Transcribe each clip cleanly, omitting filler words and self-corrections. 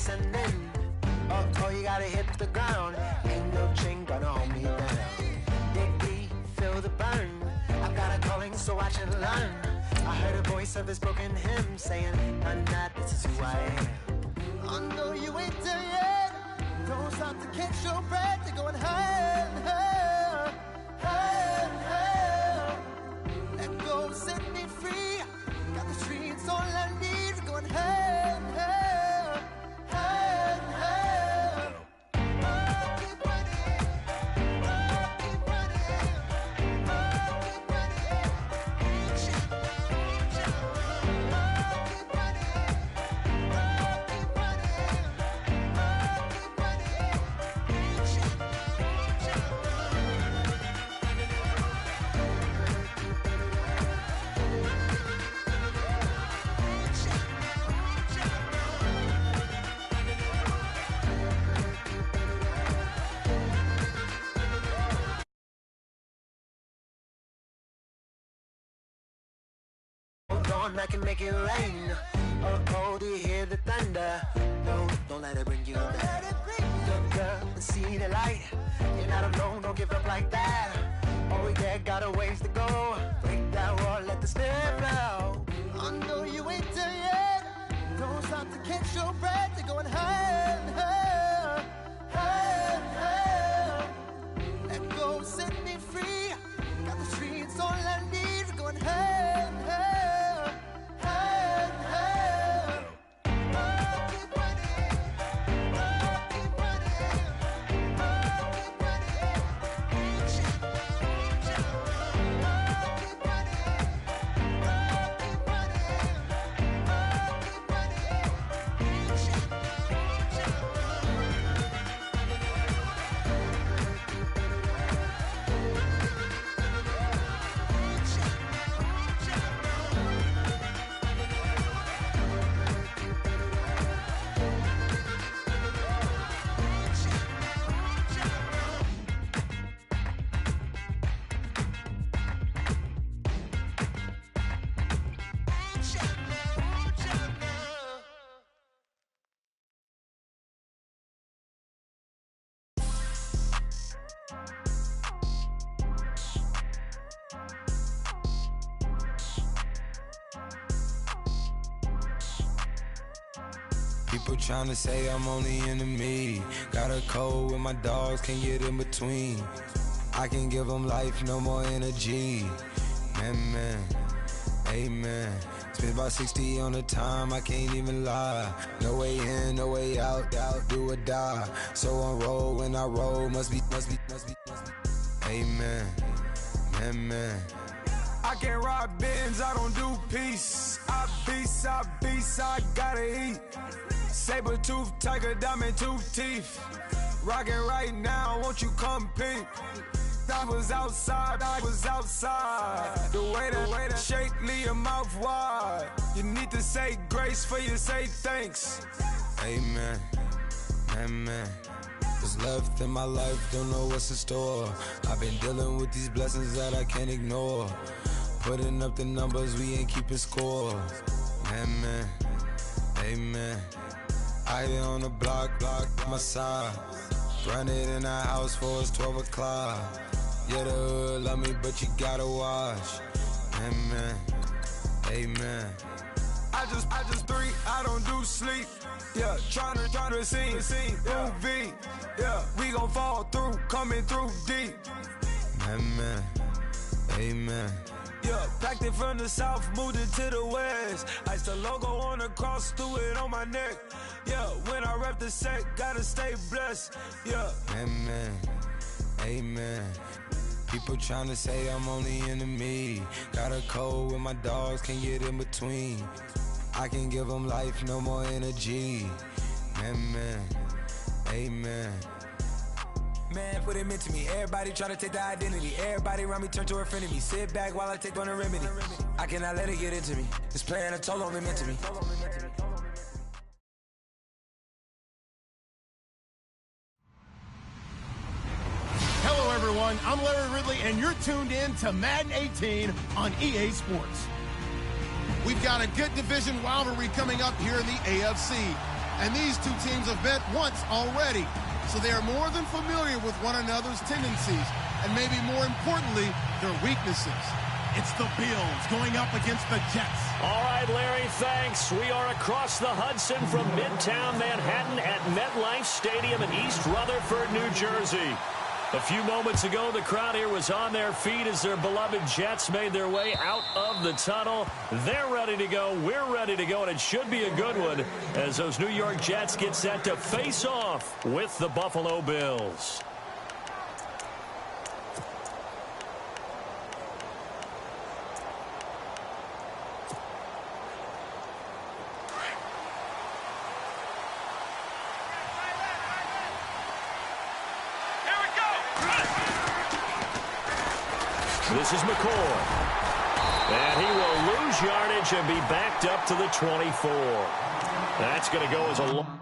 ascending. Oh, you gotta hit the ground. Ain't no chain gonna hold me down. Dig deep, feel the burn. I've got a calling, so watch and learn. I heard a voice of this broken hymn saying, "I'm not, this is who I am." I know you ain't there yet. Don't stop to catch your breath. You're going higher, higher, higher, higher. Let go, set me free. Got the streets all I need. We're going higher, higher, higher, higher. Keep running, keep running, keep running. Keep I can make it rain. Oh, do you hear the thunder? No, don't let it bring you down. Look up and see the light. You're not alone, don't give up like that. Oh, yeah, got a ways to go. Break that wall, let the spirit flow. I know you ain't there yet. Don't stop to catch your breath. You're going higher, higher, higher, higher. Let go, set me free. Got the streets all I need. We're going higher, higher. People tryna say I'm only in the media. Got a cold with my dogs, can't get in between. I can give them life, no more energy. Man, amen. Spent about 60 on the time, I can't even lie. No way in, no way out, do or die. So on roll, when I roll, must be. Amen, man. I can't ride Benz, I don't do peace. I beast, I gotta eat. Saber tooth, tiger, diamond tooth teeth. Rockin' right now, won't you come peep? I was outside. The way that shake, leave your mouth wide. You need to say grace for you say thanks. Amen, amen. What's left in my life, don't know what's in store. I've been dealing with these blessings that I can't ignore. Putting up the numbers, we ain't keeping score. Amen, amen. I been on the block, my side. Run it in our house for it's 12 o'clock. Yeah, the hood love me, but you gotta watch. Amen, amen. I just three, I don't do sleep. Yeah, tryna see, UV. Yeah, we gon' fall through, coming through deep. Amen, amen. Yeah, packed it from the south, moved it to the west. Iced the logo on the cross, threw it on my neck. Yeah, when I rep the set, gotta stay blessed. Yeah, amen, amen. People tryna say I'm only in the media. Got a cold with my dogs, can't get in between. I can give them life, no more energy. Amen, amen. Man, what it meant to me. Everybody try to take the identity. Everybody around me turn to a friend of me. Sit back while I take on a remedy. I cannot let it get into me. This playing a toll on me meant to me. Hello, everyone. I'm Larry Ridley, and you're tuned in to Madden 18 on EA Sports. We've got a good division rivalry coming up here in the AFC. And these two teams have met once already, so they are more than familiar with one another's tendencies, and maybe more importantly, their weaknesses. It's the Bills going up against the Jets. All right, Larry, thanks. We are across the Hudson from Midtown Manhattan at MetLife Stadium in East Rutherford, New Jersey. A few moments ago, the crowd here was on their feet as their beloved Jets made their way out of the tunnel. They're ready to go. We're ready to go, and it should be a good one as those New York Jets get set to face off with the Buffalo Bills. This is McCoy. And he will lose yardage and be backed up to the 24. That's going to go as a long...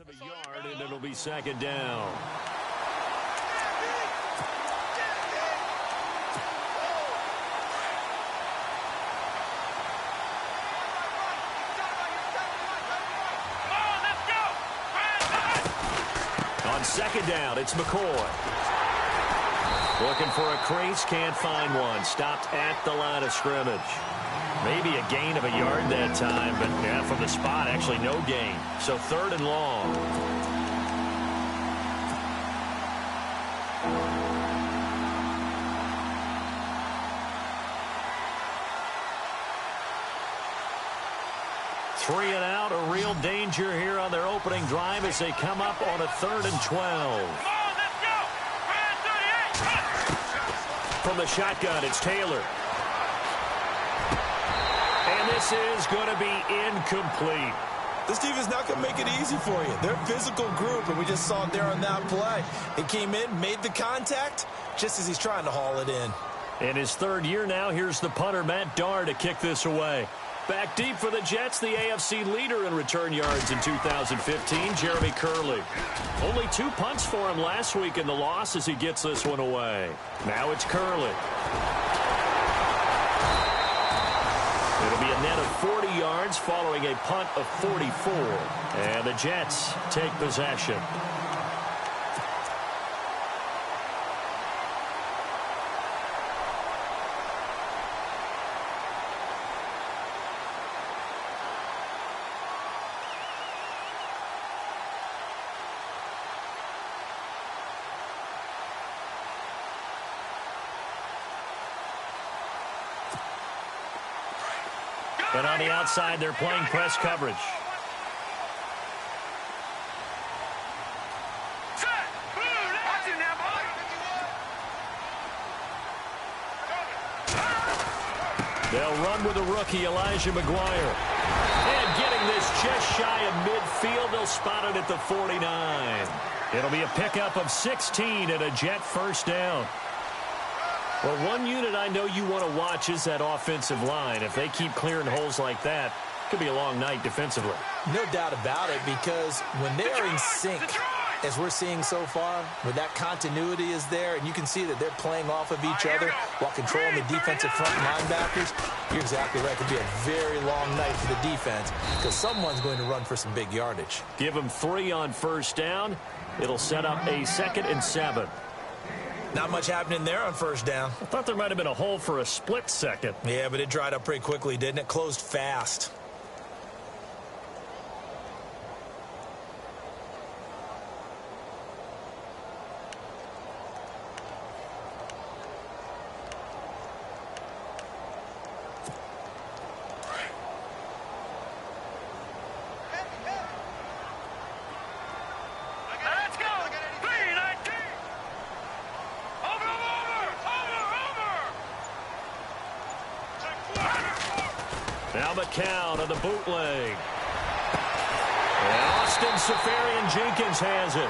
of a yard, and it'll be second down. On second down, it's McCoy. Looking for a crease, can't find one. Stopped at the line of scrimmage. Maybe a gain of a yard that time, but yeah, from the spot, actually no gain. So third and long. Three and out, a real danger here on their opening drive as they come up on a 3rd and 12. From the shotgun, it's Taylor. And this is going to be incomplete. This defense not going to make it easy for you. They're a physical group, and we just saw it there on that play. He came in, made the contact, just as he's trying to haul it in. In his 3rd year now, here's the punter, Matt Darr, to kick this away. Back deep for the Jets, the AFC leader in return yards in 2015, Jeremy Curley. Only 2 punts for him last week in the loss as he gets this one away. Now it's Curley. It'll be a net of 40 yards following a punt of 44. And the Jets take possession. And on the outside, they're playing press coverage. They'll run with the rookie, Elijah McGuire. And getting this just shy of midfield, they'll spot it at the 49. It'll be a pickup of 16 and a Jet first down. Well, one unit I know you want to watch is that offensive line. If they keep clearing holes like that, it could be a long night defensively. No doubt about it, because when they're in sync, as we're seeing so far, where that continuity is there, and you can see that they're playing off of each other while controlling the defensive front linebackers, you're exactly right. It could be a very long night for the defense because someone's going to run for some big yardage. Give them 3 on first down. It'll set up a 2nd and 7. Not much happening there on first down. I thought there might have been a hole for a split second. Yeah, but it dried up pretty quickly, didn't it? Closed fast. Now McCown on the bootleg. And Austin Safarian-Jenkins has it.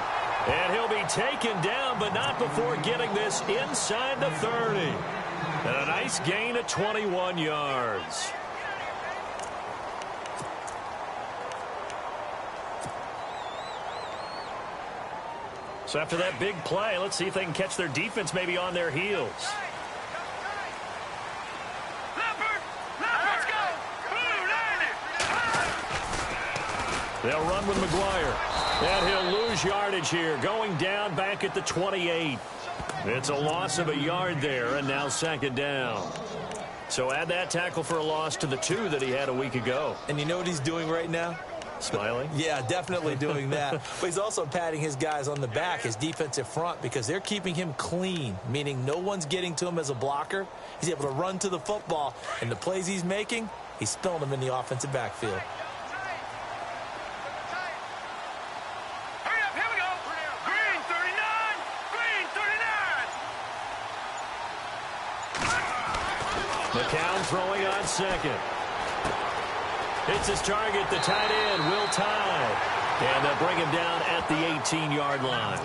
And he'll be taken down, but not before getting this inside the 30. And a nice gain of 21 yards. So after that big play, let's see if they can catch their defense maybe on their heels. They'll run with McGuire. And he'll lose yardage here, going down back at the 28. It's a loss of a yard there, and now 2nd down. So add that tackle for a loss to the 2 that he had a week ago. And you know what he's doing right now? Smiling? Yeah, definitely doing that. But he's also patting his guys on the back, his defensive front, because they're keeping him clean, meaning no one's getting to him as a blocker. He's able to run to the football, and the plays he's making, he's spilling them in the offensive backfield. McCown throwing on 2nd. Hits his target, the tight end, Will Tye. And they'll bring him down at the 18-yard line.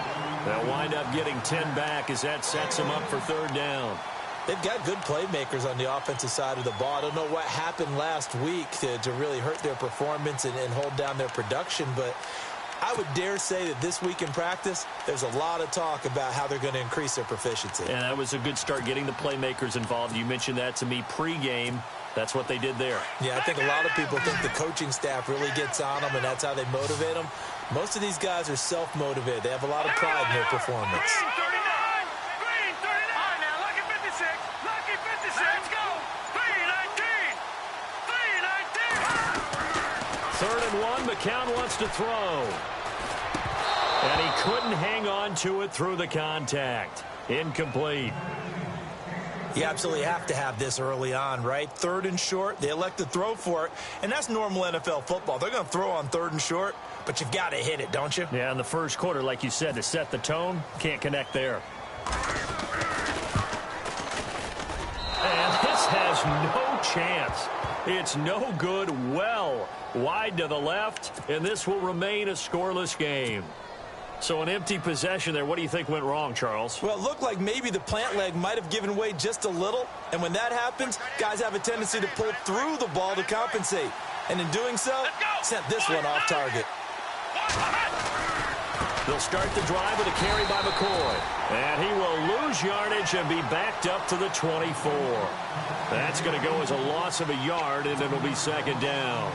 They'll wind up getting 10 back as that sets him up for 3rd down. They've got good playmakers on the offensive side of the ball. I don't know what happened last week to really hurt their performance and hold down their production, but I would dare say that this week in practice, there's a lot of talk about how they're going to increase their proficiency. And that was a good start getting the playmakers involved. You mentioned that to me pregame. That's what they did there. Yeah, I think a lot of people think the coaching staff really gets on them, and that's how they motivate them. Most of these guys are self-motivated. They have a lot of pride in their performance. Green 39. All right, now, lucky 56. Lucky 56. Let's go. 319. 319. 3rd and 1. McCown wants to throw. And he couldn't hang on to it through the contact. Incomplete. You absolutely have to have this early on, right? 3rd and short, they elect to throw for it, and that's normal NFL football. They're going to throw on 3rd and short, but you've got to hit it, don't you? Yeah, in the first quarter, like you said, to set the tone, can't connect there. And this has no chance. It's no good, well wide to the left, and this will remain a scoreless game. So an empty possession there. What do you think went wrong, Charles? Well, it looked like maybe the plant leg might have given way just a little. And when that happens, guys have a tendency to pull through the ball to compensate. And in doing so, sent this one off target. They'll start the drive with a carry by McCoy. And he will lose yardage and be backed up to the 24. That's going to go as a loss of a yard, and it'll be 2nd down.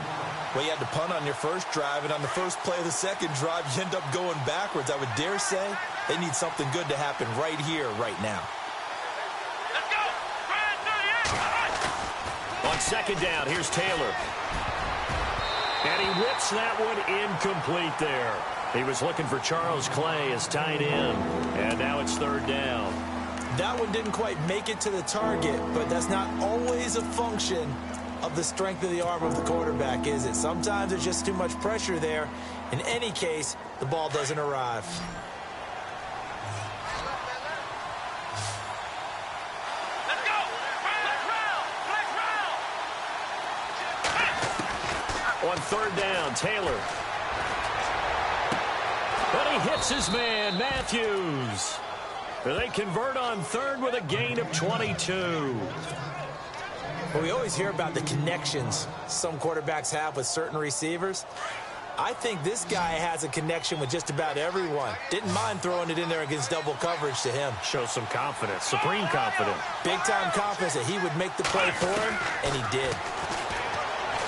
Well, you had to punt on your first drive, and on the first play of the second drive, you end up going backwards. I would dare say they need something good to happen right here, right now. Let's go. 38. On 2nd down, here's Taylor. And he whips that one incomplete there. He was looking for Charles Clay as tight end, and now it's 3rd down. That one didn't quite make it to the target, but that's not always a function of the strength of the arm of the quarterback, is it? Sometimes there's just too much pressure there. In any case, the ball doesn't arrive. Let's go. Flex round. On 3rd down, Taylor. But he hits his man, Matthews. They convert on 3rd with a gain of 22. Well, we always hear about the connections some quarterbacks have with certain receivers. I think this guy has a connection with just about everyone. Didn't mind throwing it in there against double coverage to him. Shows some confidence, supreme confidence. Big-time confidence that he would make the play for him, and he did.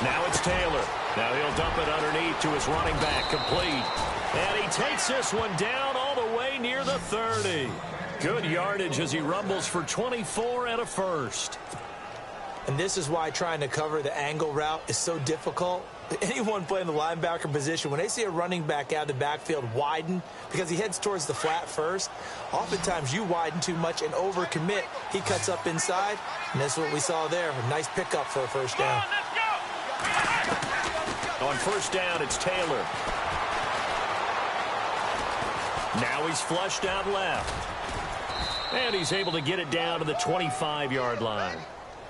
Now it's Taylor. Now he'll dump it underneath to his running back, complete. And he takes this one down near the 30. Good yardage as he rumbles for 24 and a first. And this is why trying to cover the angle route is so difficult. Anyone playing the linebacker position, when they see a running back out of the backfield widen because he heads towards the flat first, oftentimes you widen too much and overcommit. He cuts up inside, and that's what we saw there. A nice pickup for a first down. On first down, it's Taylor. Now he's flushed out left. And he's able to get it down to the 25-yard line.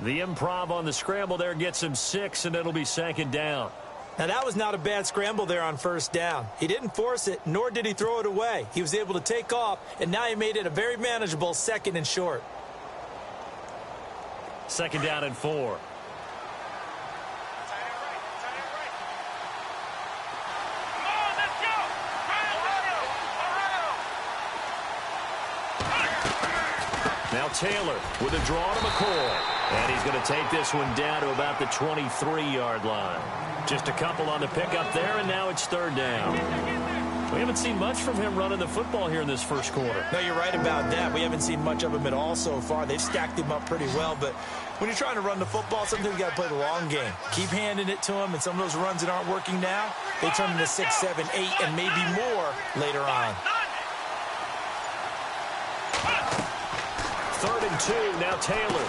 The improv on the scramble there gets him 6, and it'll be second down. Now, that was not a bad scramble there on first down. He didn't force it, nor did he throw it away. He was able to take off, and now he made it a very manageable 2nd and short. Second down and 4. Now Taylor with a draw to McCoy. And he's going to take this one down to about the 23-yard line. Just a couple on the pickup there, and now it's third down. We haven't seen much from him running the football here in this first quarter. No, you're right about that. We haven't seen much of him at all so far. They've stacked him up pretty well, but when you're trying to run the football, sometimes you got to play the long game. Keep handing it to him, and some of those runs that aren't working now, they turn into 6, 7, 8, and maybe more later on. 3rd and 2, now Taylor.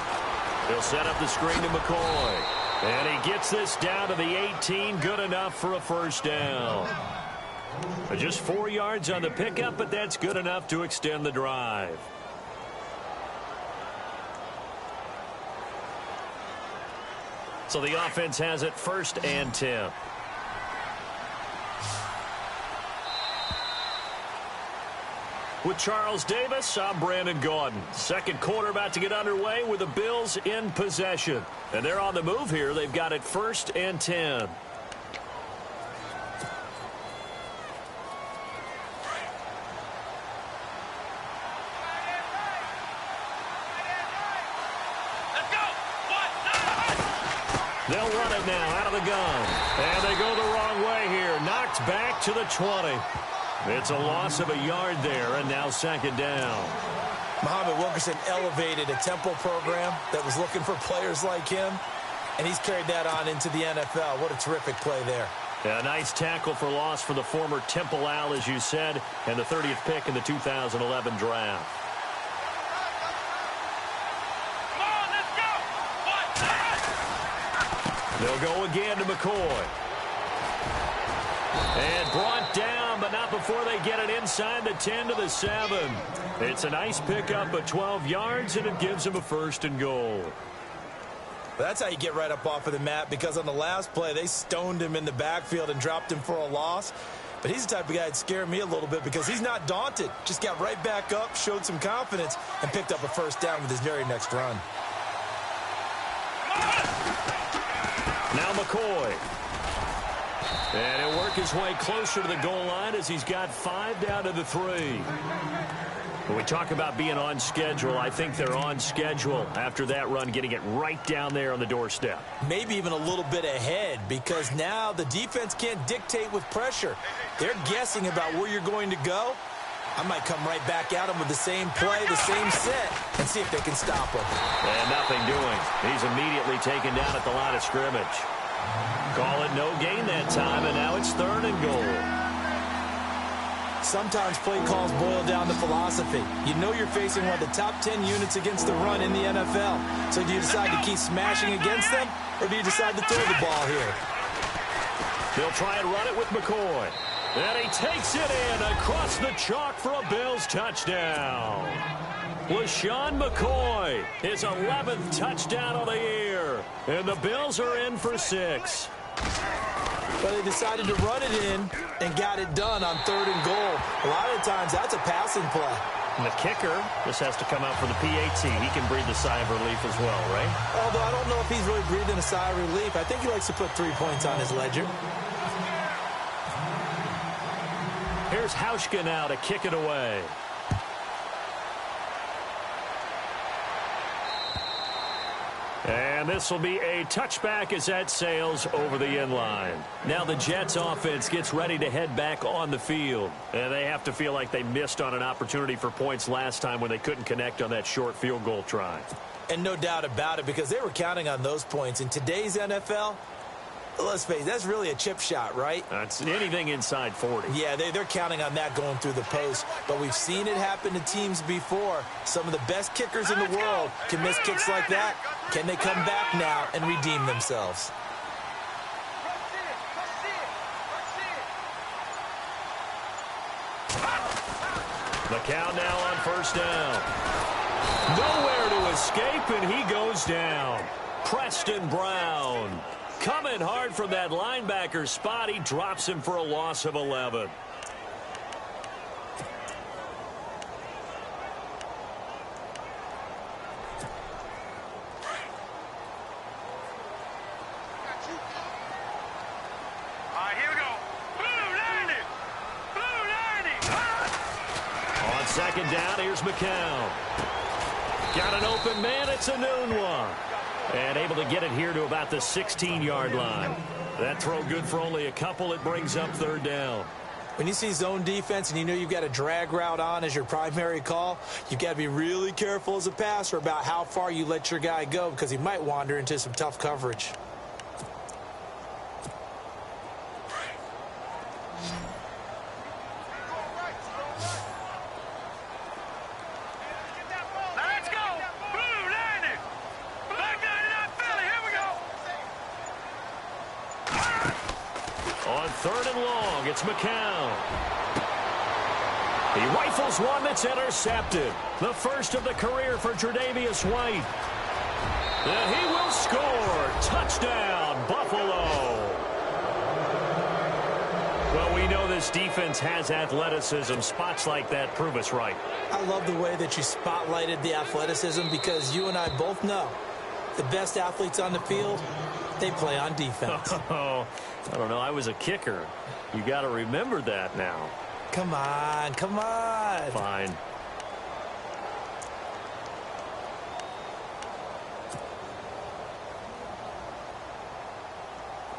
He'll set up the screen to McCoy. And he gets this down to the 18, good enough for a first down. Just 4 yards on the pickup, but that's good enough to extend the drive. So the offense has it 1st and 10. With Charles Davis, I'm Brandon Gaudin. Second quarter about to get underway with the Bills in possession. And they're on the move here. They've got it 1st and 10. They'll run it now out of the gun. And they go the wrong way here. Knocked back to the 20. It's a loss of a yard there, and now second down. Muhammad Wilkerson elevated a Temple program that was looking for players like him, and he's carried that on into the NFL. What a terrific play there. Yeah, a nice tackle for loss for the former Temple Owl, as you said, and the 30th pick in the 2011 draft. They'll go again to McCoy. And brought down, but not before they get it inside the 10 to the 7. It's a nice pickup of 12 yards, and it gives them a 1st and goal. That's how you get right up off of the mat, because on the last play, they stoned him in the backfield and dropped him for a loss. But he's the type of guy that scared me a little bit because he's not daunted. Just got right back up, showed some confidence, and picked up a first down with his very next run. Now McCoy. And he'll work his way closer to the goal line as he's got 5 down to the 3. When we talk about being on schedule, I think they're on schedule after that run, getting it right down there on the doorstep. Maybe even a little bit ahead, because now the defense can't dictate with pressure. They're guessing about where you're going to go. I might come right back at him with the same play, the same set, and see if they can stop him. And nothing doing. He's immediately taken down at the line of scrimmage. Call it no gain that time, and now it's 3rd and goal. Sometimes play calls boil down to philosophy. You know you're facing one of the top 10 units against the run in the NFL. So do you decide to keep smashing against them, or do you decide to throw the ball here? They'll try and run it with McCoy. And he takes it in across the chalk for a Bills touchdown. LaShawn McCoy, his 11th touchdown of the year. And the Bills are in for 6. But they decided to run it in and got it done on 3rd and goal. A lot of the times, that's a passing play. And the kicker, this has to come out for the PAT. He can breathe a sigh of relief as well, right? Although I don't know if he's really breathing a sigh of relief. I think he likes to put 3 points on his ledger. Here's Hauschka now to kick it away. And this will be a touchback as that sails over the end line. Now the Jets offense gets ready to head back on the field. And they have to feel like they missed on an opportunity for points last time when they couldn't connect on that short field goal try. And no doubt about it, because they were counting on those points. In today's NFL, let's face it, that's really a chip shot, right? That's anything inside 40. Yeah, they're counting on that going through the post. But we've seen it happen to teams before. Some of the best kickers in the world can miss kicks like that. Can they come back now and redeem themselves? The count now on first down. Nowhere to escape, and he goes down. Preston Brown coming hard from that linebacker spot. He drops him for a loss of 11. Second down, here's McCown. Got an open man, it's a noon one. And able to get it here to about the 16-yard line. That throw good for only a couple. It brings up third down. When you see zone defense and you know you've got a drag route on as your primary call, you've got to be really careful as a passer about how far you let your guy go, because he might wander into some tough coverage. Third and long, it's McCown. He rifles one that's intercepted. The first of the career for Tre'Davious White. And he will score. Touchdown, Buffalo. Well, we know this defense has athleticism. Spots like that prove us right. I love the way that you spotlighted the athleticism, because you and I both know the best athletes on the field, they play on defense. Oh, I don't know. I was a kicker. You got to remember that now. Come on, come on. Fine.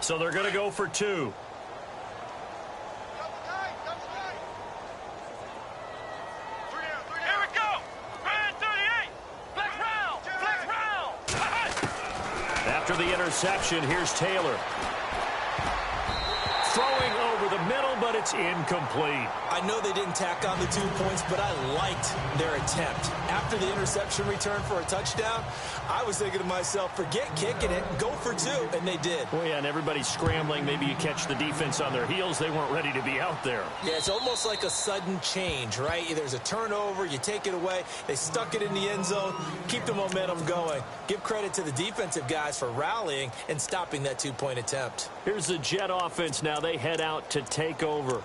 So they're going to go for two. After the interception, here's Taylor. Throwing over the middle, but it's incomplete. I know they didn't tack on the 2 points, but I liked their attempt. After the interception return for a touchdown, I was thinking to myself, forget kicking it, go for two, and they did. Well, yeah, and everybody's scrambling. Maybe you catch the defense on their heels. They weren't ready to be out there. Yeah, it's almost like a sudden change, right? There's a turnover, you take it away, they stuck it in the end zone, keep the momentum going. Give credit to the defensive guys for rallying and stopping that 2-point attempt. Here's the Jet offense now. They head out to take over.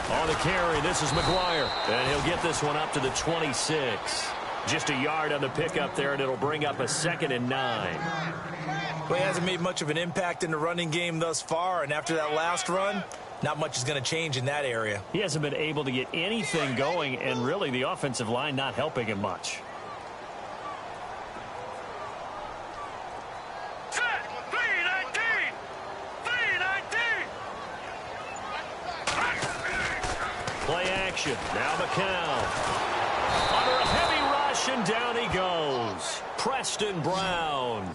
On the carry, this is McGuire. And he'll get this one up to the 26. Just a yard on the pickup there, and it'll bring up a 2nd and 9. Well, he hasn't made much of an impact in the running game thus far, and after that last run, not much is going to change in that area. He hasn't been able to get anything going, and really the offensive line not helping him much. Play action. Now McCown. Under a heavy rush, and down he goes. Preston Brown.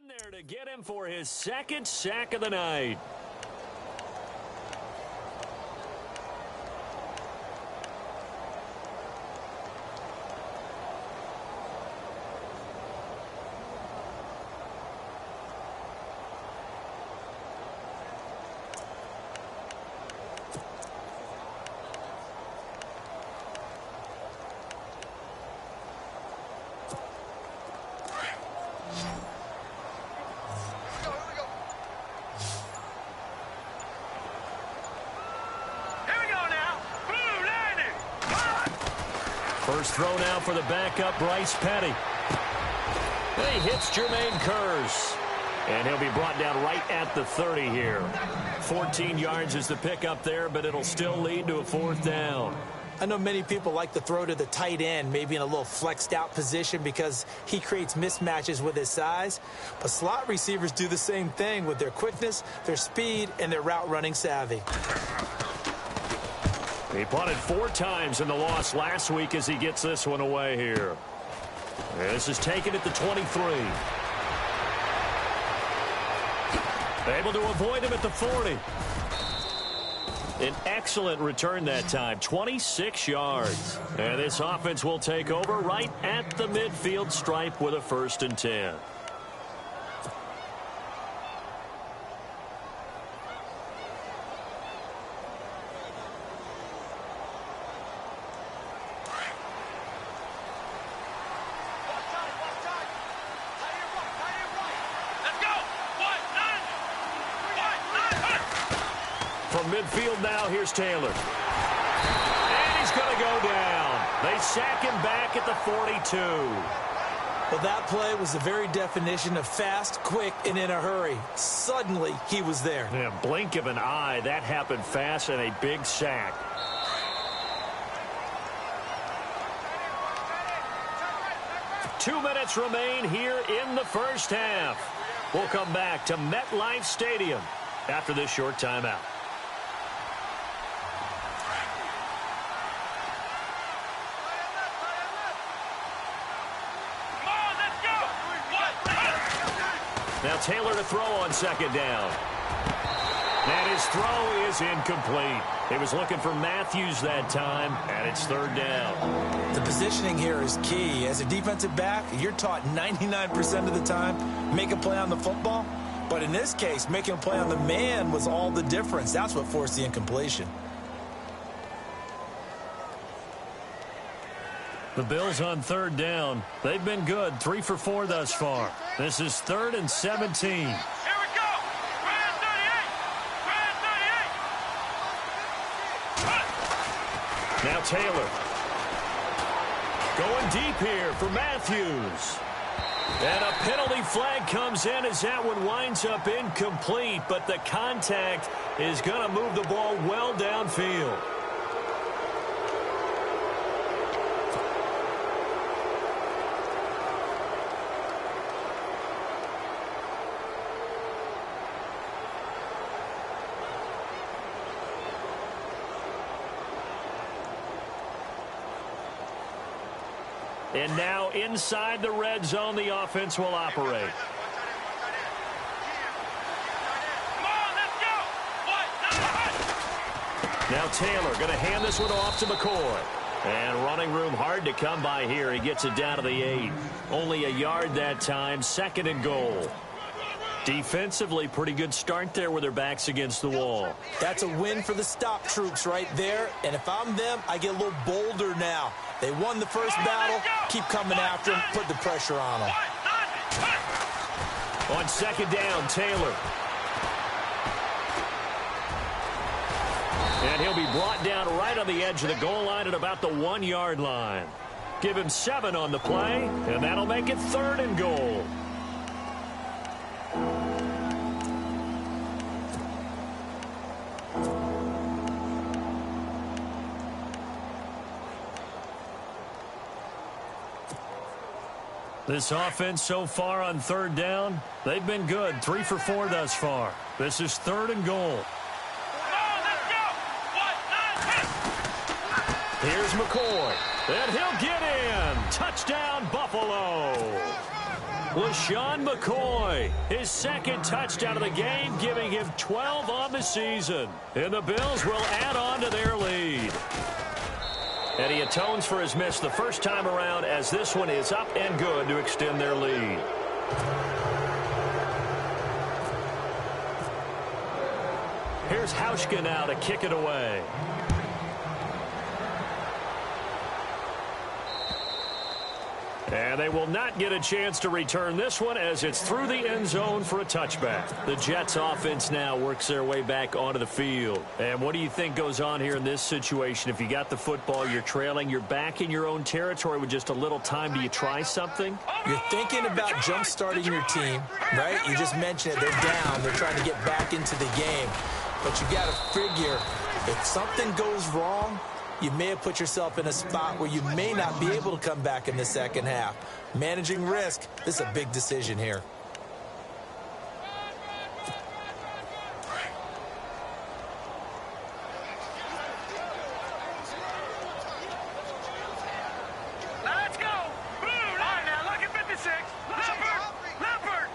In there to get him for his 2nd sack of the night. First throw now for the backup, Bryce Petty. He hits Jermaine Kearse. And he'll be brought down right at the 30 here. 14 yards is the pickup there, but it'll still lead to a 4th down. I know many people like to throw to the tight end, maybe in a little flexed out position because he creates mismatches with his size. But slot receivers do the same thing with their quickness, their speed, and their route running savvy. He punted 4 times in the loss last week as he gets this one away here. This is taken at the 23. Able to avoid him at the 40. An excellent return that time, 26 yards. And this offense will take over right at the midfield stripe with a 1st and 10. From midfield now, here's Taylor. And he's going to go down. They sack him back at the 42. Well, that play was the very definition of fast, quick, and in a hurry. Suddenly, he was there. Yeah, blink of an eye. That happened fast and a big sack. Two minutes remain here in the first half. We'll come back to MetLife Stadium after this short timeout. Now Taylor to throw on 2nd down. And his throw is incomplete. He was looking for Matthews that time, and it's 3rd down. The positioning here is key. As a defensive back, you're taught 99% of the time, make a play on the football. But in this case, making a play on the man was all the difference. That's what forced the incompletion. The Bills on 3rd down. They've been good, 3 for 4 thus far. This is 3rd and 17. Here we go. Brand 38. Now Taylor. Going deep here for Matthews. And a penalty flag comes in as that one winds up incomplete, but the contact is going to move the ball well downfield. And now inside the red zone, the offense will operate. Come on, let's go. Now Taylor going to hand this one off to McCoy. And running room hard to come by here. He gets it down to the 8. Only a yard that time, 2nd and goal. Defensively, pretty good start there with their backs against the wall. That's a win for the stop troops right there. And if I'm them, I get a little bolder now. They won the first battle. Keep coming after them. Put the pressure on them. On 2nd down, Taylor. And he'll be brought down right on the edge of the goal line at about the 1-yard line. Give him 7 on the play, and that'll make it 3rd and goal. This offense so far on 3rd down, they've been good. 3 for 4 thus far. This is 3rd and goal. Here's McCoy, and he'll get in. Touchdown, Buffalo. LaShawn McCoy, his 2nd touchdown of the game, giving him 12 on the season. And the Bills will add on to their lead. And he atones for his miss the first time around as this one is up and good to extend their lead. Here's Hauschka now to kick it away. And they will not get a chance to return this one as it's through the end zone for a touchback. The Jets offense now works their way back onto the field. And what do you think goes on here in this situation? If you got the football, you're trailing, you're back in your own territory with just a little time. Do you try something? You're thinking about jump-starting your team, right? You just mentioned it. They're down. They're trying to get back into the game. But you got to figure if something goes wrong, you may have put yourself in a spot where you may not be able to come back in the second half. Managing risk, this is a big decision here. Let's go. Blue line now. Look at 56. Leopard.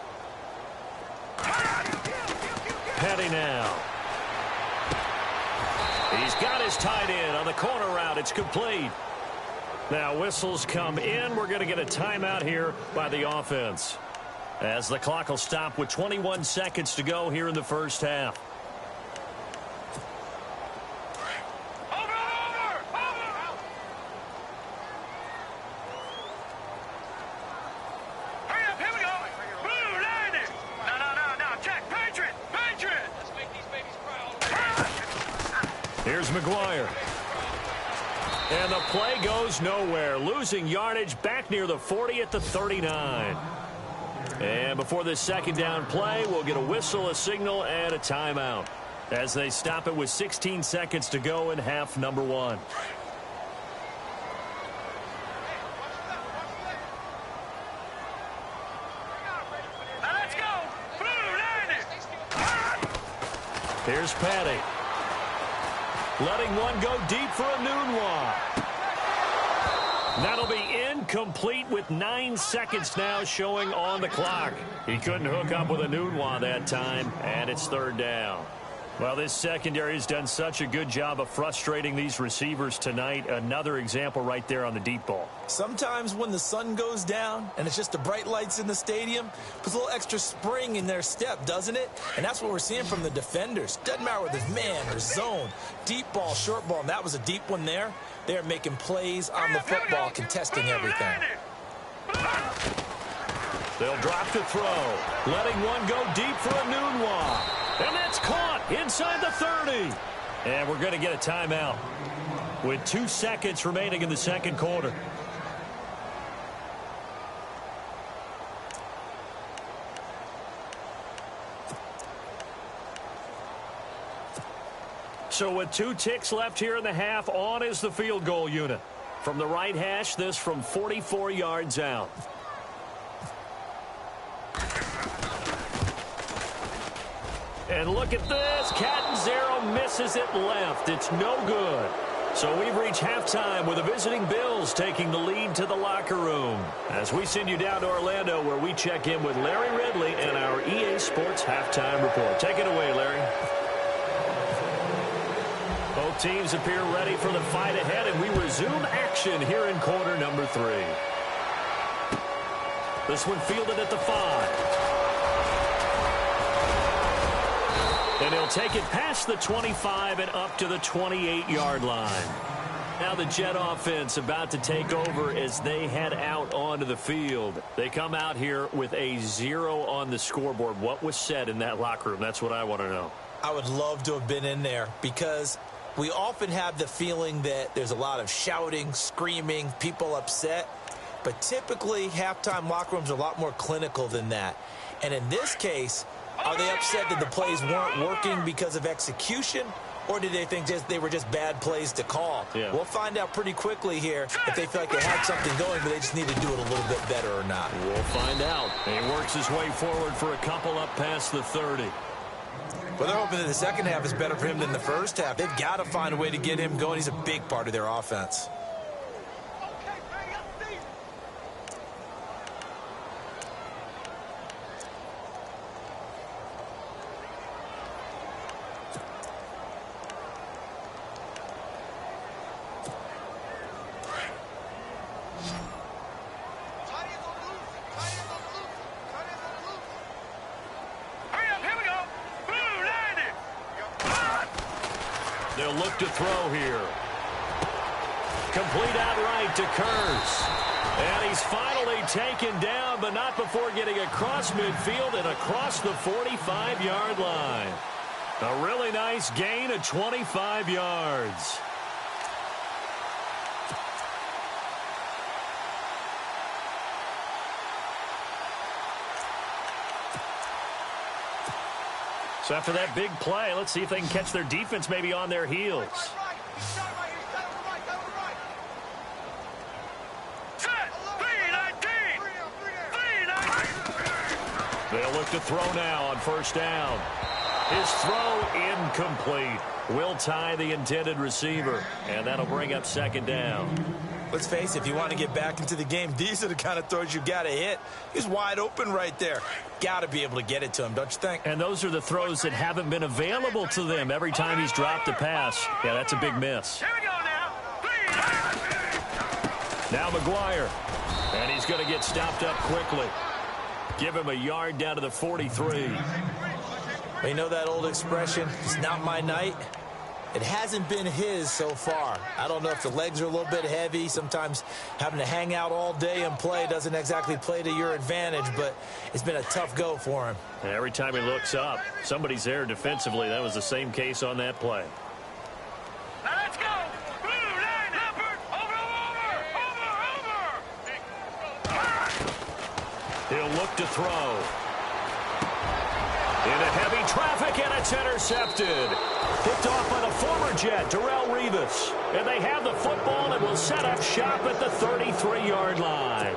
Petty now. He's got his tight end on the corner route. It's complete. Now whistles come in. We're going to get a timeout here by the offense, as the clock will stop with 21 seconds to go here in the first half. Hurry up. Here we go. Blue line it. No. Check. Patriot. Let's make these babies cry. Here's McGuire. And the play goes nowhere. Losing yardage back near the 40 at the 39. And before this second down play, we'll get a whistle, a signal, and a timeout, as they stop it with 16 seconds to go in half number one. Let's go. Blue line it. Here's Patty. Letting one go deep for a Nunwa. That'll be incomplete with 9 seconds now showing on the clock. He couldn't hook up with a Nunwa that time, and it's third down. Well, this secondary has done such a good job of frustrating these receivers tonight. Another example right there on the deep ball. Sometimes when the sun goes down and it's just the bright lights in the stadium, puts a little extra spring in their step, doesn't it? And that's what we're seeing from the defenders. Doesn't matter whether it's man or zone, deep ball, short ball, and that was a deep one there. They're making plays on the football, contesting everything. They'll drop to throw, letting one go deep for a Nunwa. And that's caught inside the 30. And we're going to get a timeout with 2 seconds remaining in the second quarter. So with 2 ticks left here in the half, on is the field goal unit. From the right hash, this from 44 yards out. And look at this. Catanzaro misses it left. It's no good. So we've reached halftime with the visiting Bills taking the lead to the locker room, as we send you down to Orlando, where we check in with Larry Ridley and our EA Sports halftime report. Take it away, Larry. Both teams appear ready for the fight ahead, and we resume action here in quarter number 3. This one fielded at the 5. And he'll take it past the 25 and up to the 28-yard line. Now the Jet offense about to take over as they head out onto the field. They come out here with a 0 on the scoreboard. What was said in that locker room? That's what I want to know. I would love to have been in there, because we often have the feeling that there's a lot of shouting, screaming, people upset. But typically, halftime locker rooms are a lot more clinical than that. And in this case, are they upset that the plays weren't working because of execution, or did they think they were just bad plays to call? Yeah. We'll find out pretty quickly here if they feel like they had something going, but they just need to do it a little bit better or not. We'll find out. He works his way forward for a couple up past the 30. Well, they're hoping that the second half is better for him than the first half. They've got to find a way to get him going. He's a big part of their offense. They'll look to throw here. complete outright to Kurz. And he's finally taken down, but not before getting across midfield and across the 45-yard line. A really nice gain of 25 yards. So after that big play, let's see if they can catch their defense maybe on their heels. They'll look to throw now on first down. His throw incomplete. Will tie the intended receiver, and that'll bring up second down. Let's face it, if you want to get back into the game, these are the kind of throws you got to hit. He's wide open right there. Got to be able to get it to him, don't you think? And those are the throws that haven't been available to them every time he's dropped a pass. Yeah, that's a big miss. Here we go now. Now McGuire. And he's going to get stopped up quickly. Give him a yard down to the 43. You know that old expression, it's not my night? It hasn't been his so far. I don't know if the legs are a little bit heavy. Sometimes having to hang out all day and play doesn't exactly play to your advantage, but it's been a tough go for him. And every time he looks up, somebody's there defensively. That was the same case on that play. Now let's go. Blue line, Leopard. Over. He'll look to throw. Into heavy traffic, and it's intercepted. Picked off by the former Jet, Darrelle Revis. And they have the football and will set up shop at the 33-yard line.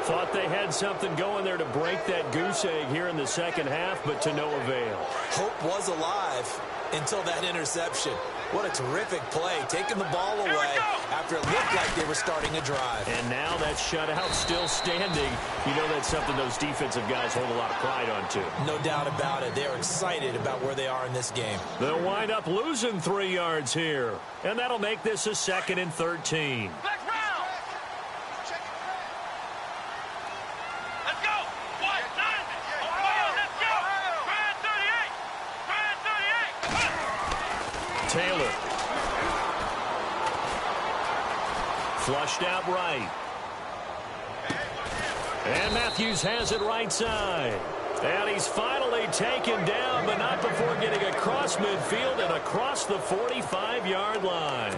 Thought they had something going there to break that goose egg here in the second half, but to no avail. Hope was alive until that interception. What a terrific play, taking the ball away after it looked like they were starting a drive. And now that shutout still standing. You know that's something those defensive guys hold a lot of pride on, too. No doubt about it. They're excited about where they are in this game. They'll wind up losing 3 yards here. And that'll make this a 2nd and 13. Let's round. Let's go. 1-9. Let's go. Brand 38. Brand 38. Taylor. Flushed out right. And Matthews has it right side. And he's finally taken down, but not before getting across midfield and across the 45-yard line.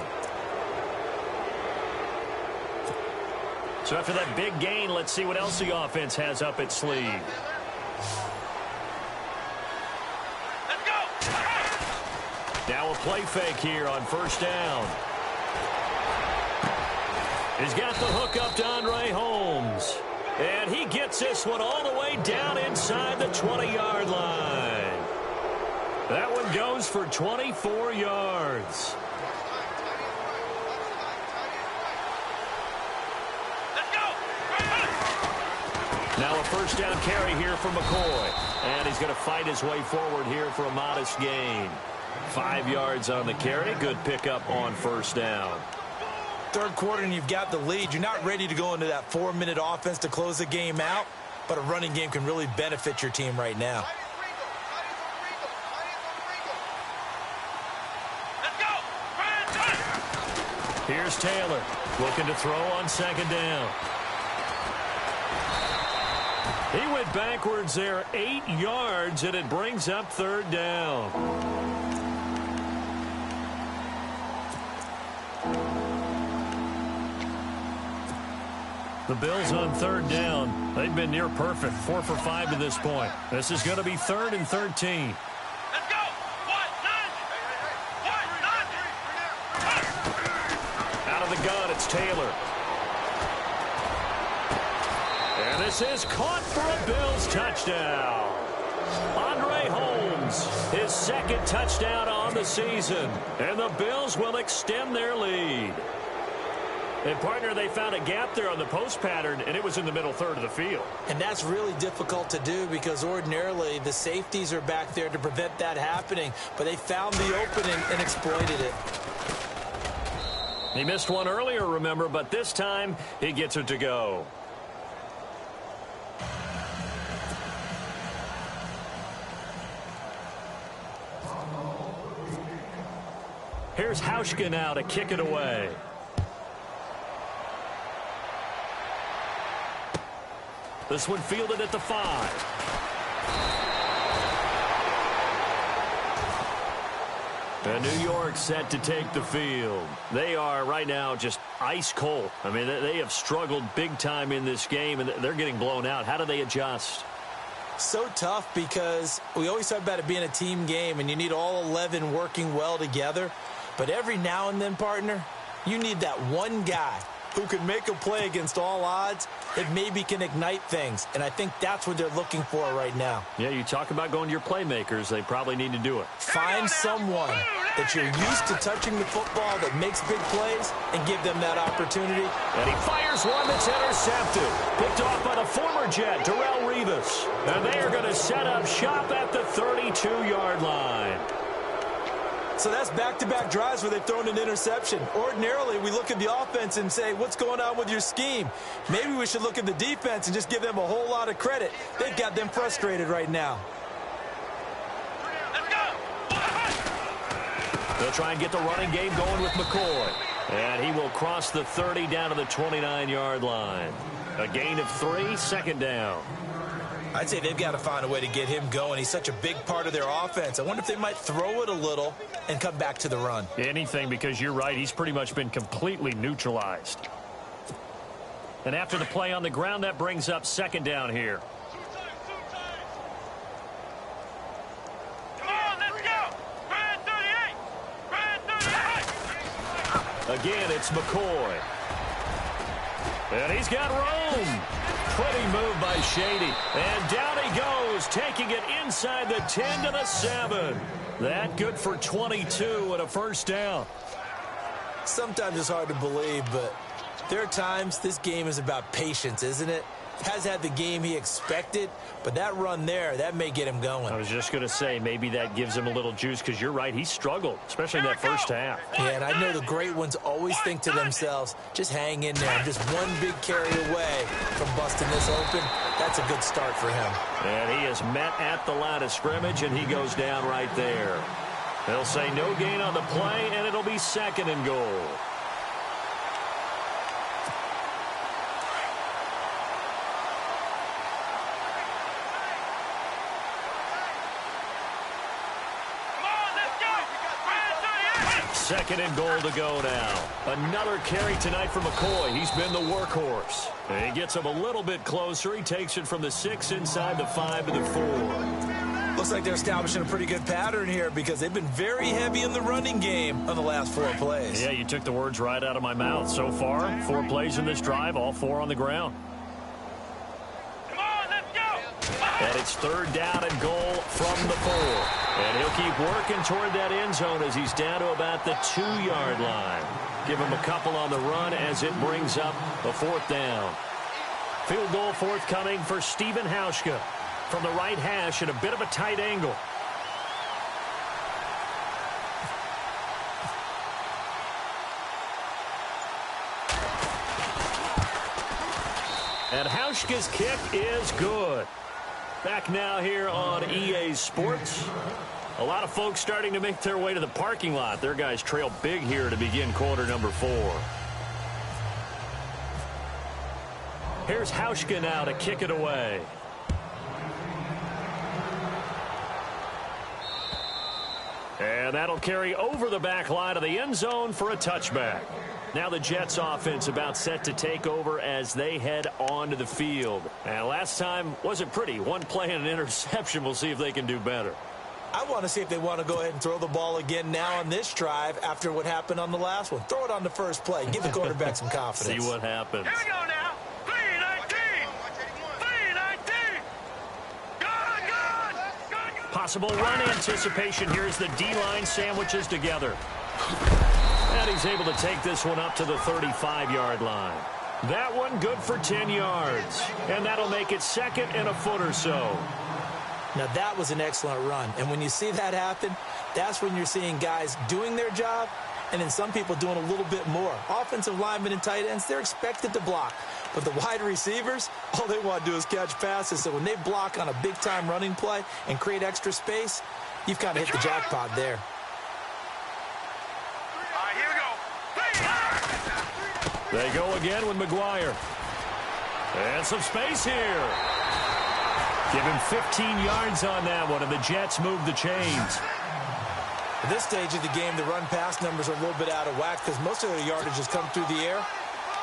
So after that big gain, let's see what else the offense has up its sleeve. Let's go. Now a play fake here on first down. He's got the hook up to Andre Holmes. And he gets this one all the way down inside the 20-yard line. That one goes for 24 yards. Let's go. Now a first down carry here for McCoy. And he's going to fight his way forward here for a modest gain. 5 yards on the carry. Good pickup on first down. Third quarter and you've got the lead. You're not ready to go into that 4-minute offense to close the game out, but a running game can really benefit your team right now. Let's go. Here's Taylor looking to throw on second down. He went backwards there 8 yards, and it brings up third down. The Bills on third down. They've been near perfect. 4 for 5 to this point. This is going to be 3rd and 13. Let's go. 1-9. Out of the gun, it's Taylor. And this is caught for a Bills touchdown. Andre Holmes, his 2nd touchdown on the season. And the Bills will extend their lead. And, partner, they found a gap there on the post pattern, and it was in the middle third of the field. And that's really difficult to do because ordinarily the safeties are back there to prevent that happening. But they found the opening and exploited it. He missed one earlier, remember, but this time he gets it to go. Here's Hauschka now to kick it away. This one fielded at the 5. And New York set to take the field. They are right now just ice cold. I mean, they have struggled big time in this game, and they're getting blown out. How do they adjust? So tough because we always talk about it being a team game, and you need all 11 working well together. But every now and then, partner, you need that one guy who can make a play against all odds that maybe can ignite things. And I think that's what they're looking for right now. Yeah, you talk about going to your playmakers. They probably need to do it. Find someone that you're used to touching the football that makes big plays and give them that opportunity. And he fires one that's intercepted. Picked off by the former Jet, Darrelle Revis. And they are going to set up shop at the 32-yard line. So that's back-to-back drives where they've thrown an interception. Ordinarily, we look at the offense and say, what's going on with your scheme? Maybe we should look at the defense and just give them a whole lot of credit. They've got them frustrated right now. They'll try and get the running game going with McCoy. And he will cross the 30 down to the 29-yard line. A gain of 3, second down. I'd say they've got to find a way to get him going. He's such a big part of their offense. I wonder if they might throw it a little and come back to the run. Anything, because you're right. He's pretty much been completely neutralized. And after the play on the ground, that brings up second down here. Come on, let's go. Brad 38. Brad 38. Again, it's McCoy. And he's got room. Pretty move by Shady. And down he goes, taking it inside the 10 to the 7. That good for 22 and a first down. Sometimes it's hard to believe, but there are times this game is about patience, isn't it? Has had the game he expected, but that run there, that may get him going. I was just going to say, maybe that gives him a little juice, because you're right, he struggled, especially in that first half. Yeah, and I know the great ones always think to themselves, just hang in there. I'm just one big carry away from busting this open. That's a good start for him. And he is met at the line of scrimmage, and he goes down right there. They'll say no gain on the play, and it'll be second and goal. Second and goal to go now. Another carry tonight for McCoy. He's been the workhorse. And he gets him a little bit closer. He takes it from the 6 inside the 5 to the 4. Looks like they're establishing a pretty good pattern here because they've been very heavy in the running game on the last 4 plays. Yeah, you took the words right out of my mouth. So far, 4 plays in this drive, all 4 on the ground. Come on, let's go. And it's third down and goal from the 4. And he'll keep working toward that end zone as he's down to about the 2-yard line. Give him a couple on the run as it brings up a 4th down. Field goal forthcoming for Stephen Hauschka from the right hash at a bit of a tight angle. And Hauschka's kick is good. Back now here on EA Sports. A lot of folks starting to make their way to the parking lot. Their guys trail big here to begin quarter number 4. Here's Hauschka now to kick it away. And that'll carry over the back line of the end zone for a touchback. Now the Jets offense about set to take over as they head onto the field. And last time wasn't pretty. 1 play and an interception. We'll see if they can do better. I want to see if they want to go ahead and throw the ball again now on this drive after what happened on the last one. Throw it on the first play. Give the quarterback some confidence. See what happens. Here we go now. 3-19. 3-19. Good. Possible run anticipation here as the D-line sandwiches together. And he's able to take this one up to the 35-yard line. That one good for 10 yards. And that'll make it second and a foot or so. Now, that was an excellent run. And when you see that happen, that's when you're seeing guys doing their job and then some people doing a little bit more. Offensive linemen and tight ends, they're expected to block. But the wide receivers, all they want to do is catch passes. So when they block on a big-time running play and create extra space, you've kind of hit the jackpot there. All right, here we go. They go again with McGuire. And some space here. Give him 15 yards on that one, and the Jets move the chains. At this stage of the game, the run-pass numbers are a little bit out of whack because most of their yardage has come through the air.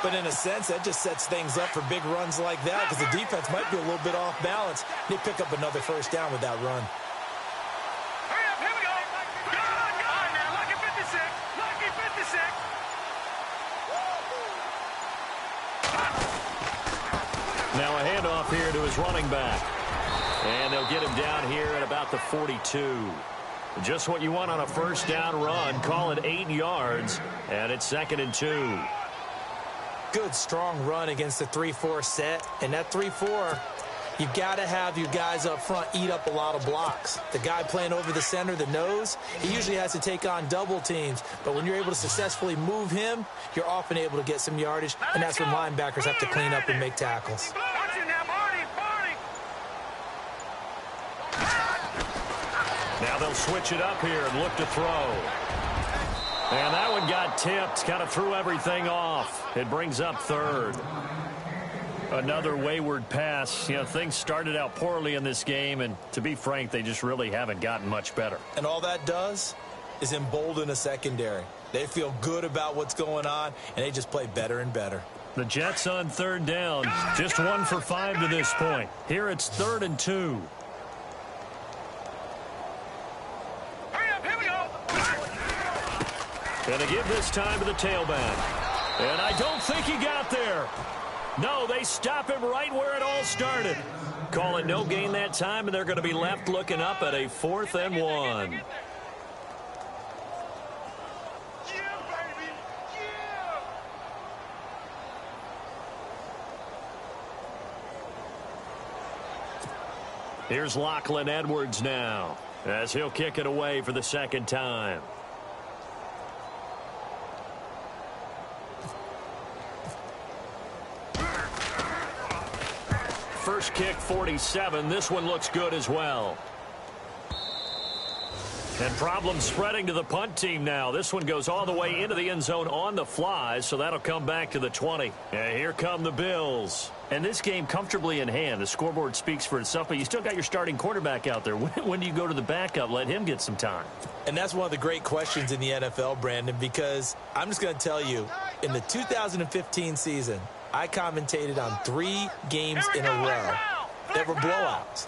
But in a sense, that just sets things up for big runs like that because the defense might be a little bit off balance. They pick up another first down with that run. Hurry up, here we go. Go on now, lucky 56. Lucky 56. Now a handoff here to his running back. And they'll get him down here at about the 42. Just what you want on a first down run. Call it 8 yards, and it's 2nd and 2. Good, strong run against the 3-4 set. And that 3-4, you've got to have your guys up front eat up a lot of blocks. The guy playing over the center, the nose, he usually has to take on double teams. But when you're able to successfully move him, you're often able to get some yardage, and that's when linebackers have to clean up and make tackles. Watch it now, Marty. Now they'll switch it up here and look to throw. And that one got tipped, kind of threw everything off. It brings up 3rd. Another wayward pass. You know, things started out poorly in this game, and to be frank, they just really haven't gotten much better. And all that does is embolden a secondary. They feel good about what's going on, and they just play better and better. The Jets on 3rd down, just 1 for 5 to this point. Here it's 3rd and 2. And they give this time to the tailback. And I don't think he got there. No, they stop him right where it all started. Call it no gain that time, and they're going to be left looking up at a 4th and 1. Yeah, baby. Yeah. Here's Lachlan Edwards now, as he'll kick it away for the 2nd time. First kick, 47. This one looks good as well. And problems spreading to the punt team now. This one goes all the way into the end zone on the fly, so that'll come back to the 20. And here come the Bills. And this game comfortably in hand. The scoreboard speaks for itself, but you still got your starting quarterback out there. When do you go to the backup? Let him get some time. And that's one of the great questions in the NFL, Brandon, because I'm just going to tell you, in the 2015 season, I commentated on 3 games in a row that were blowouts.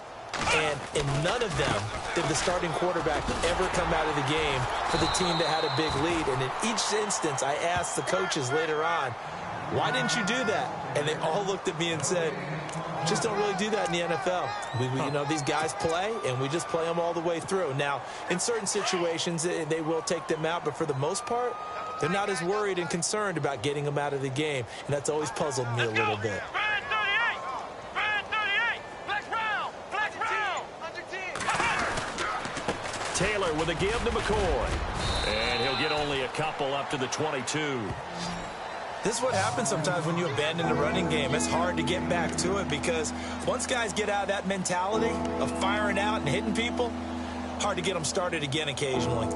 And in none of them did the starting quarterback ever come out of the game for the team that had a big lead. And in each instance, I asked the coaches later on, why didn't you do that? And they all looked at me and said, just don't really do that in the NFL. You know, these guys play, and we just play them all the way through. Now, in certain situations, they will take them out, but for the most part, they're not as worried and concerned about getting them out of the game, and that's always puzzled me a little bit. Brand 38. Brand 38. Flex round. Flex round. Under 10. Taylor with a give to McCoy. And he'll get only a couple up to the 22. This is what happens sometimes when you abandon the running game. It's hard to get back to it because once guys get out of that mentality of firing out and hitting people, hard to get them started again occasionally.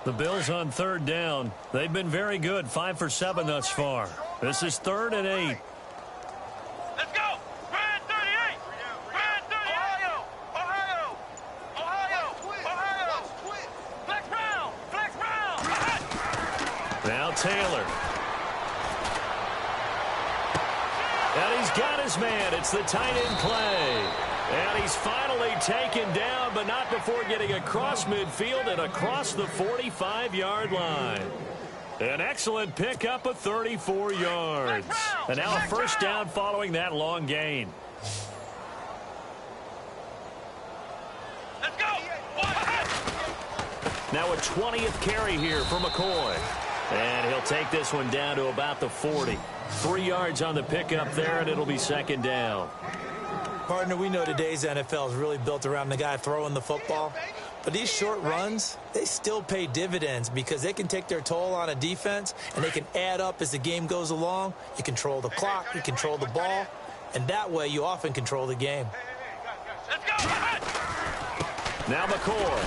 The Bills on 3rd down. They've been very good, 5 for 7 thus far. This is 3rd and 8. Let's go. Brand 38. Brand 38. Ohio. Ohio. Ohio. Flex round. Flex round. Now Taylor. And he's got his man. It's the tight end play. And he's finally taken down, but not before getting across midfield and across the 45-yard line. An excellent pickup of 34 yards. And now a first down following that long gain. Let's go. Now a 20th carry here for McCoy. And he'll take this one down to about the 40. 3 yards on the pickup there, and it'll be 2nd down. Partner, we know today's NFL is really built around the guy throwing the football. But these short runs, they still pay dividends because they can take their toll on a defense, and they can add up as the game goes along. You control the clock, you control the ball, and that way you often control the game. Let's go. Now McCoy.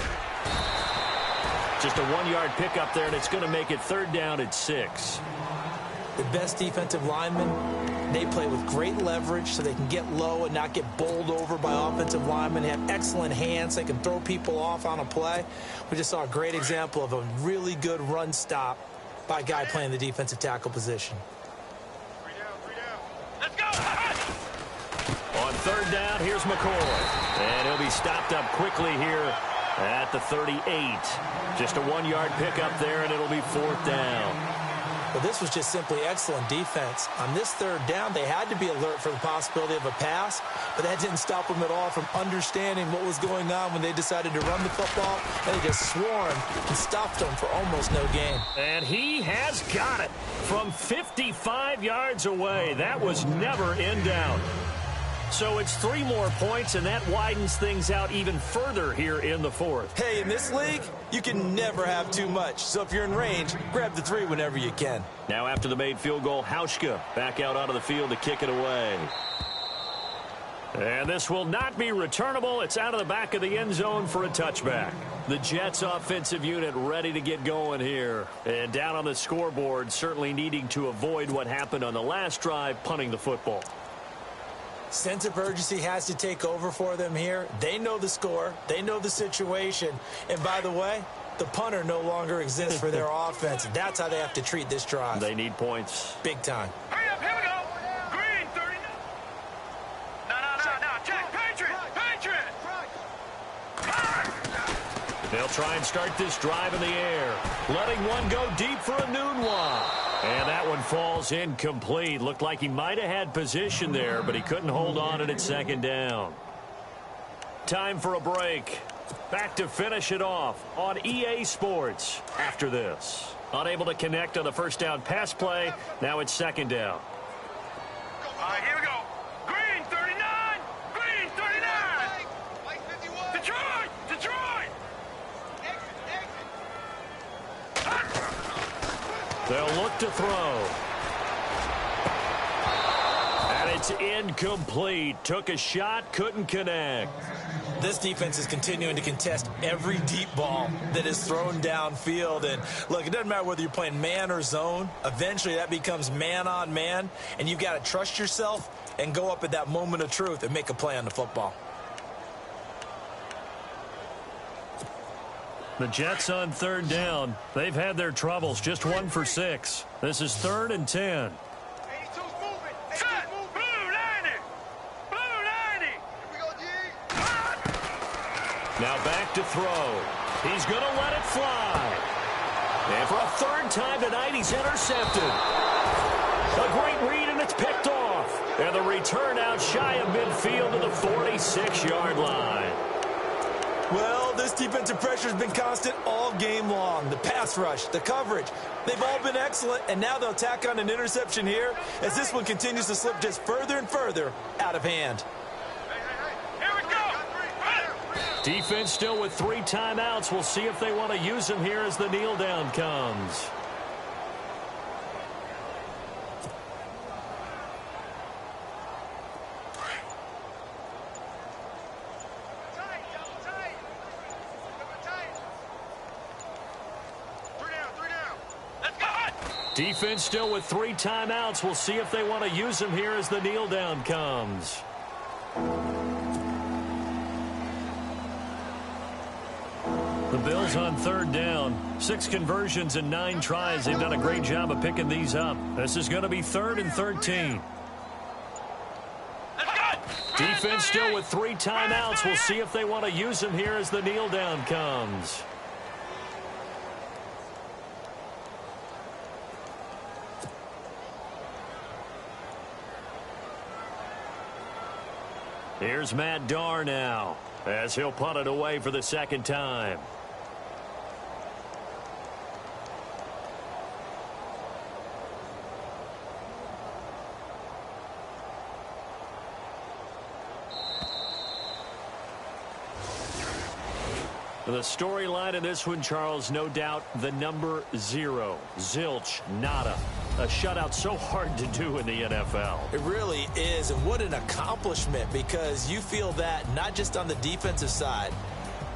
Just a 1-yard pickup there, and it's going to make it 3rd down at 6. The best defensive linemen, they play with great leverage so they can get low and not get bowled over by offensive linemen. They have excellent hands. They can throw people off on a play. We just saw a great example of a really good run stop by a guy playing the defensive tackle position. 3 down. Let's go. On 3rd down, here's McCoy. And he'll be stopped up quickly here at the 38. Just a 1-yard pickup there, and it'll be 4th down. Well, this was just simply excellent defense. On this 3rd down, they had to be alert for the possibility of a pass, but that didn't stop them at all from understanding what was going on when they decided to run the football, and they just swarmed and stopped them for almost no gain. And he has got it from 55 yards away. That was never in doubt. So it's 3 more points, and that widens things out even further here in the 4th. Hey, in this league, you can never have too much. So if you're in range, grab the 3 whenever you can. Now after the made field goal, Hauschka back out onto the field to kick it away. And this will not be returnable. It's out of the back of the end zone for a touchback. The Jets offensive unit ready to get going here. And down on the scoreboard, certainly needing to avoid what happened on the last drive, punting the football. Sense of urgency has to take over for them here. They know the score. They know the situation. And by the way, the punter no longer exists for their offense. That's how they have to treat this drive. They need points. Big time. Hurry up, here we go. Green, 30. No. Check. Patriot. They'll try and start this drive in the air. Letting one go deep for a noon one. And that one falls incomplete. Looked like he might have had position there, but he couldn't hold on at 2nd down. Time for a break. Back to finish it off on EA Sports after this. Unable to connect on the 1st down pass play. Now it's 2nd down. All right, here we go. Green, 39. Green, 39. Detroit. They'll look to throw. And it's incomplete. Took a shot, couldn't connect. This defense is continuing to contest every deep ball that is thrown downfield. And look, it doesn't matter whether you're playing man or zone. Eventually that becomes man on man. And you've got to trust yourself and go up at that moment of truth and make a play on the football. The Jets on 3rd down. They've had their troubles. Just 1 for 6. This is 3rd and 10. 82's moving. Set. Blue 90. Here we go, G. Now back to throw. He's going to let it fly. And for a 3rd time tonight, he's intercepted. A great read, and it's picked off. And the return out shy of midfield to the 46-yard line. Well, this defensive pressure has been constant all game long. The pass rush, the coverage, they've all been excellent, and now they'll tack on an interception here as this one continues to slip just further and further out of hand. Here we go. Defense still with 3 timeouts. We'll see if they want to use them here as the kneel down comes. Defense still with 3 timeouts. We'll see if they want to use them here as the kneel down comes. The Bills on 3rd down. 6 conversions and 9 tries. They've done a great job of picking these up. This is going to be 3rd and 13. Defense still with 3 timeouts. We'll see if they want to use them here as the kneel down comes. Here's Matt Darr now as he'll punt it away for the 2nd time. The storyline in this one, Charles, no doubt the number 0. Zilch, nada. A shutout so hard to do in the NFL. It really is, and what an accomplishment, because you feel that not just on the defensive side,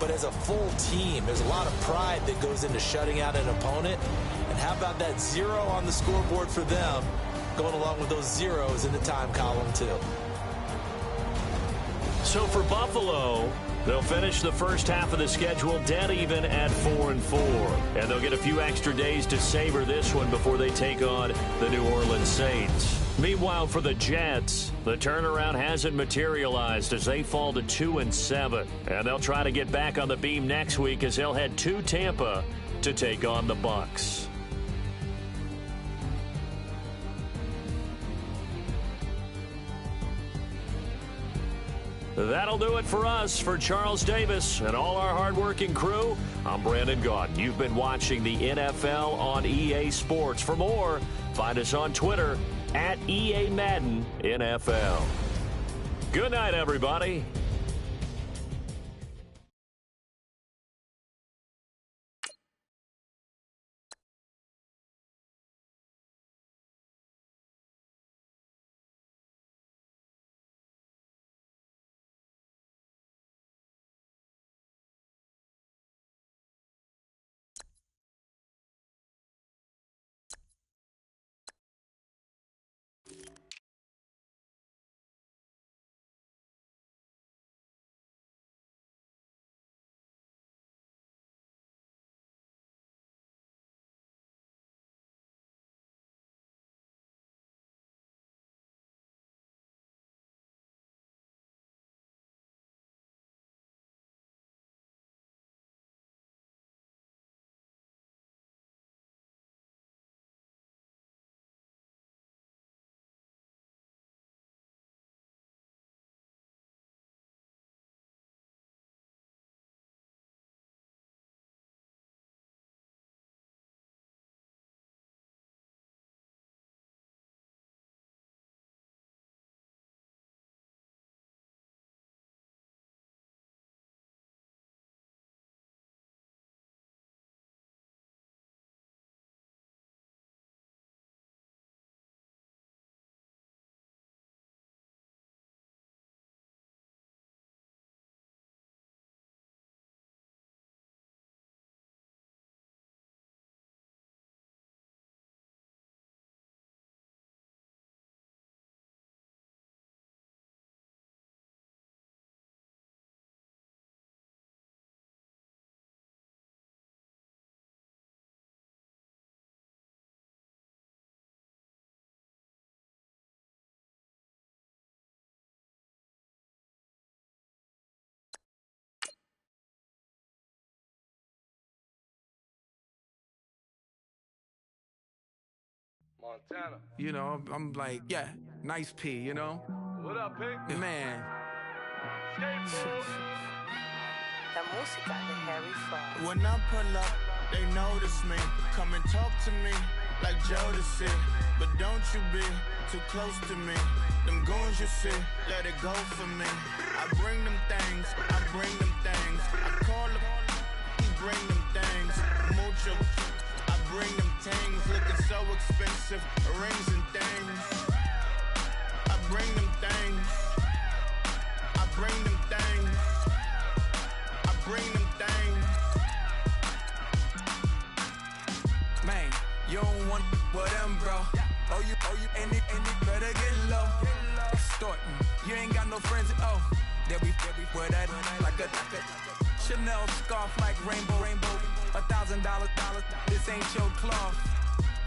but as a full team, there's a lot of pride that goes into shutting out an opponent. And how about that 0 on the scoreboard for them, going along with those zeros in the time column, too. So for Buffalo, they'll finish the first half of the schedule dead even at 4-4. And they'll get a few extra days to savor this one before they take on the New Orleans Saints. Meanwhile, for the Jets, the turnaround hasn't materialized as they fall to 2-7. And they'll try to get back on the beam next week as they'll head to Tampa to take on the Bucs. That'll do it for us. For Charles Davis and all our hardworking crew, I'm Brandon Gaudin. You've been watching the NFL on EA Sports. For more, find us on Twitter at EA Madden NFL. Good night, everybody. Montana. You know, I'm like, yeah, nice P, you know? What up, Pink? Man. La música de Harry Fraud. When I pull up, they notice me. Come and talk to me like Jodeci. But don't you be too close to me. Them goons you see, let it go for me. I bring them things, I bring them things. I call them, he bring them things. Mucho, I bring them things. Looking so expensive, rings and things. I bring them things. I bring them things. I bring them things. Man, you don't want with them, bro. Oh, you, and it better get low. Extorting, you ain't got no friends. Oh, they'll be for that like a Chanel scarf like rainbow. $1,000, this ain't your cloth.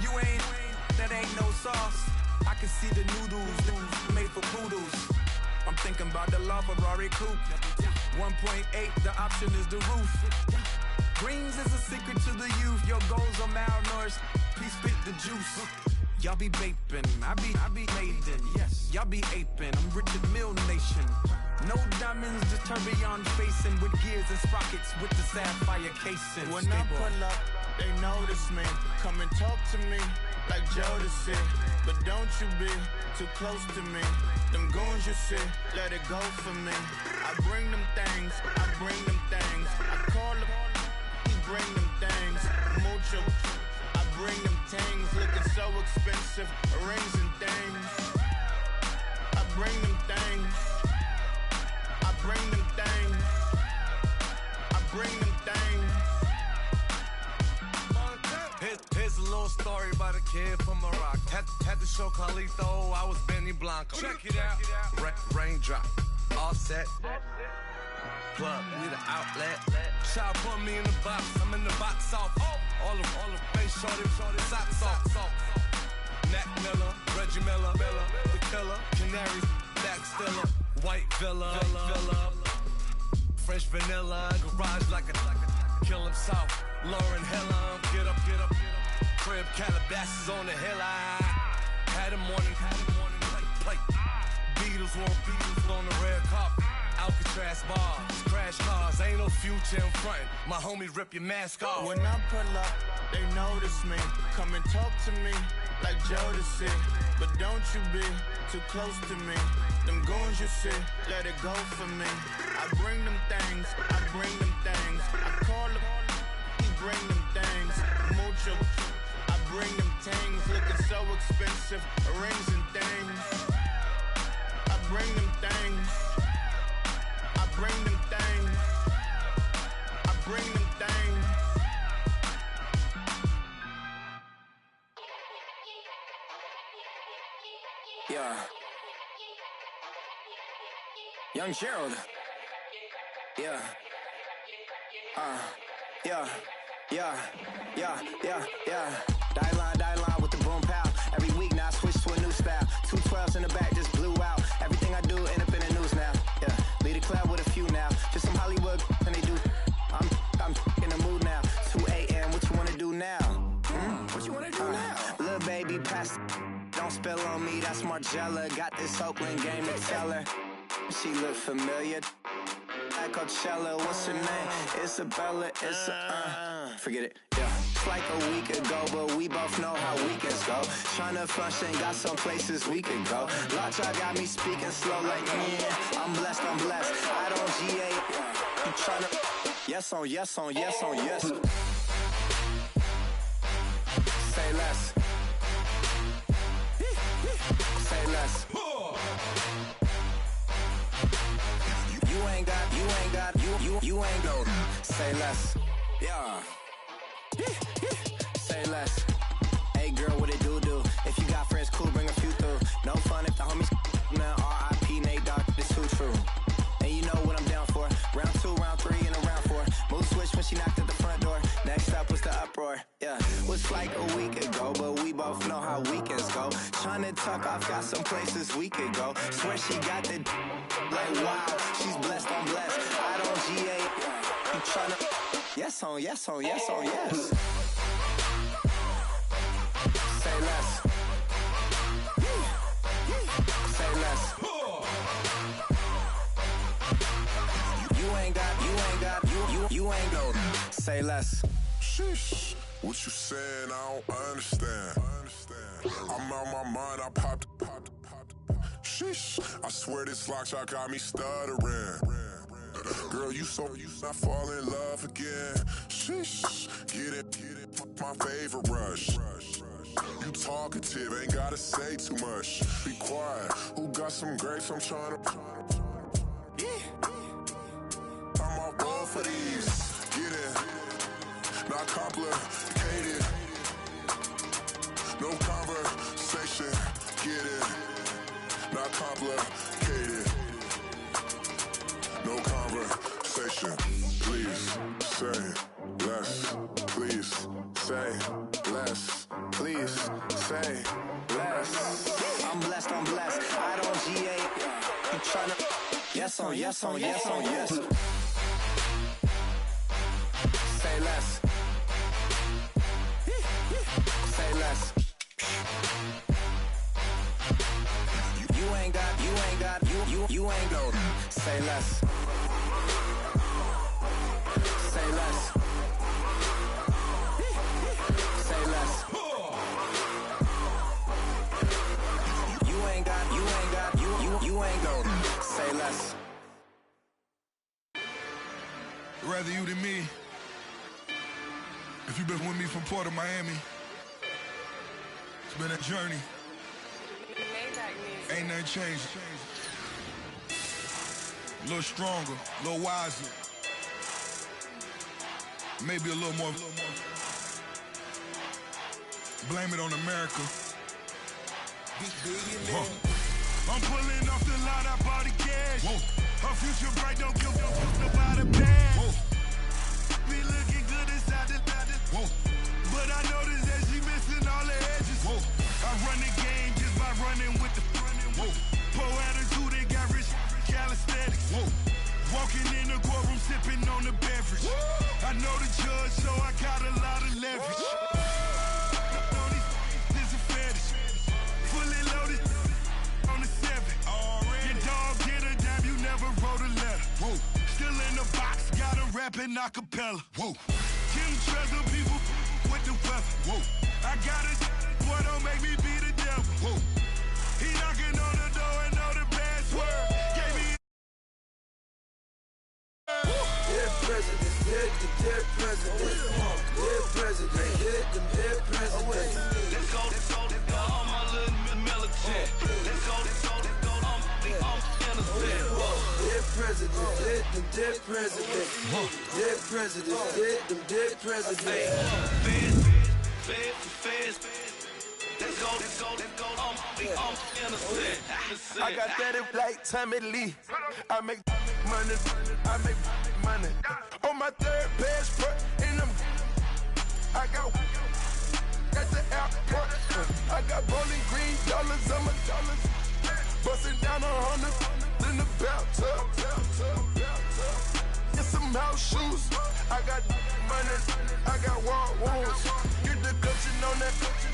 You ain't, that ain't no sauce. I can see the noodles made for poodles. I'm thinking about the LaFerrari coupe. 1.8, the option is the roof. Greens is a secret to the youth. Your goals are malnourished. Please spit the juice. Y'all be vaping, I be maiden. Yes, y'all be aping. I'm Richard Mill Nation. No diamonds, just tourbillon facing with gears and sprockets with the sapphire casing. When I pull up, they notice me. Come and talk to me like Jodeci. But don't you be too close to me. Them goons you see, let it go for me. I bring them things, I bring them things. I call them, he bring them things. Mucho, I bring them things. Looking so expensive, rings and things. I bring them things. I bring them things. I from the rock. Had to show Carlito I was Benny Blanco. Check it out. Raindrop, offset. Plug, need an outlet. Child put me in the box, I'm in the box off. All the face shorty, socks off. Mac Miller, Reggie Miller, the killer, Canaries, back stiller, white villa, French vanilla, garage like a kill him soft. Lauren Hiller, get up. Crib Calabasas on the hill. I had him morning, plate. Beatles on the red carpet. Alcatraz bars, crash cars, ain't no future in front. My homies rip your mask off. When I pull up, they notice me. Come and talk to me like Jodeci. But don't you be too close to me. Them goons you see, let it go for me. I bring them things. I call them, he bring them things. Mucho, I bring them things. Looking so expensive, rings and things. I bring them things. Bring them things. I bring them things. Yeah. Young Gerald. Yeah. Die line with the boom pow. Every week now I switch to a new style. 212s in the back just blew out. Everything I do end up in the news now. Yeah. Lead a club with a few now. Just some Hollywood and they do. I'm in the mood now. 2 a.m. What you wanna do now? What you wanna do now? Little baby pass. Don't spill on me. That's Margella. Got this Oakland game to tell her. She look familiar. Like Coachella. What's her name? Isabella. Forget it. Yeah. It's like a week ago, but we both know how weekends go. Tryna function, got some places we could go. Lockjaw got me speaking slow like, yeah, I'm blessed. I don't GA. You tryna, yes on yes. Say less. Say less. You ain't go. Say less. Yeah. Say less. Hey girl, what it do? If you got friends, cool, bring a few through. No fun if the homies man. R.I.P. Nate Dogg, this too true. And you know what I'm down for. Round 2, round 3, and a round 4. Mood switch when she knocked at the front door. Next up was the uproar. Yeah, was like a week ago, but we both know how weekends go. Tryna tuck off, got some places we could go. Swear she got the like wow, she's blessed. I don't GA. You tryna yes on yes. Say less. Say less. You ain't go. Say less. Sheesh. What you saying? I don't understand. I'm out my mind. I popped. Sheesh. I swear this lockjaw got me stuttering. Girl, you not fall in love again. Sheesh. Get it. My favorite rush. You talkative, ain't gotta say too much. Be quiet. Who got some grapes? I'm tryna. I'm all roll for these. Get it. Not complicated. No conversation. Get it. Not complicated. No conversation. Please say less. Please say less. Please say less. I'm blessed. I don't GA. You tryna yes on yes. Say less. Say less. You ain't go. Say less. Say less. Say less. You ain't go. Say less. Rather you than me. If you've been with me from Port of Miami, it's been a journey. Ain't nothing changed. A little stronger, a little wiser. Maybe a little more. Blame it on America. I'm pulling off the line, I bought the cash. Her future bright, don't give about a bag. Be looking good inside the but I noticed that she missing all the edges. I run the game just by running with the pro attitude, they got rich calisthenics. Walking in the courtroom, sipping on the beverage. I know the judge, so I got a lot of leverage. This a fetish. Fully loaded on the 7. Your dog get a dime, you never wrote a letter. Still in the box, got a rapping acapella. Kim Treasure, people with the weather. I got it, boy, don't make me be the devil. He knocking on the door and know the password. Gave me dead president, dead president, dead president, dead president. Let's go, all my little militant. Let's go, I'm innocent. Dead president, dead president, dead president, dead president. Feds. Let's go, I'm innocent. I got that if like Tommy Lee. I make money. On my third passport, and I got at the airport. I got bowling green dollars on my dollars. Busting down 100 in the bathtub. Get some house shoes. I got money. I got war wounds. Get the clutching on that.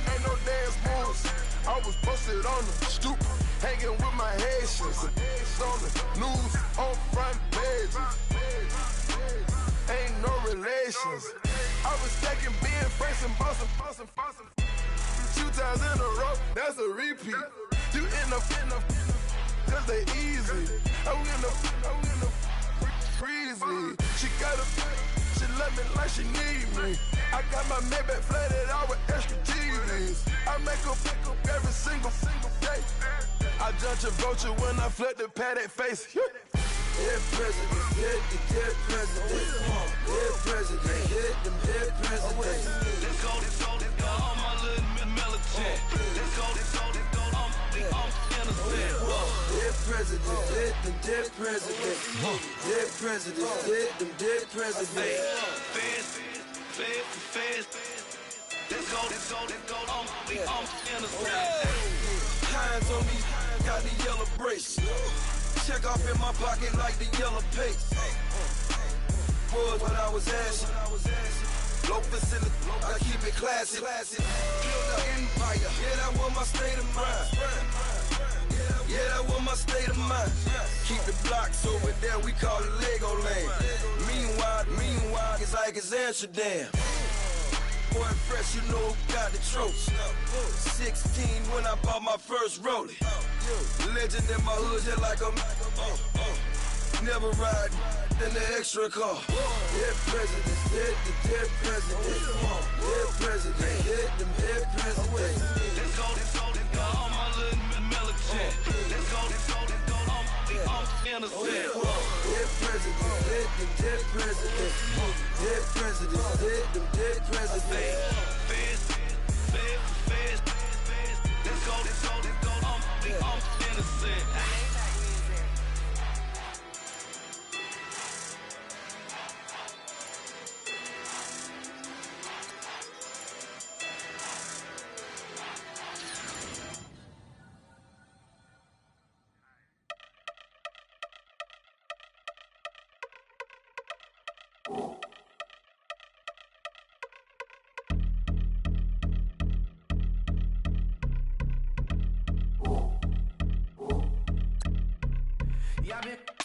Ain't no dance moves. I was posted on the stoop, hanging with my Haitians. On the news, on front pages. Ain't no relations. I was stacking being fresh and bustin'. 2 times in a row, that's a repeat. You end up, cause they easy. I'm in the breezy. She love me like she need me. I got my Maybach flooded out with extra TVs. I make her pick up every single day. I judge a vulture when I flip the paddock face. Dead president, dead president, dead president, dead president. Let's go, all my little militant. Let's go, I'm innocent. Dead president, dead president, dead president, dead president. Feds. Let's go, I'm innocent. Hands on me, got the yellow brace. Check off in my pocket like the yellow paste. Was what I was asking. Low facility, I keep it classy. Build an empire, yeah, that was my state of mind. Yeah, that was my state of mind. Keep the blocks over there, we call it Lego land. Meanwhile, it's like it's Amsterdam. Boy, fresh, you know who got the tropes. 16 when I bought my first rollie. Legend in my hood, just like a never ride in the extra car. Dead presidents, dead presidents, dead presidents, dead presidents. Let's go, all my little militant. Let's go, I'm innocent. Dead presidents, dead presidents, dead presidents, dead presidents. Feds. Let's go, I'm innocent.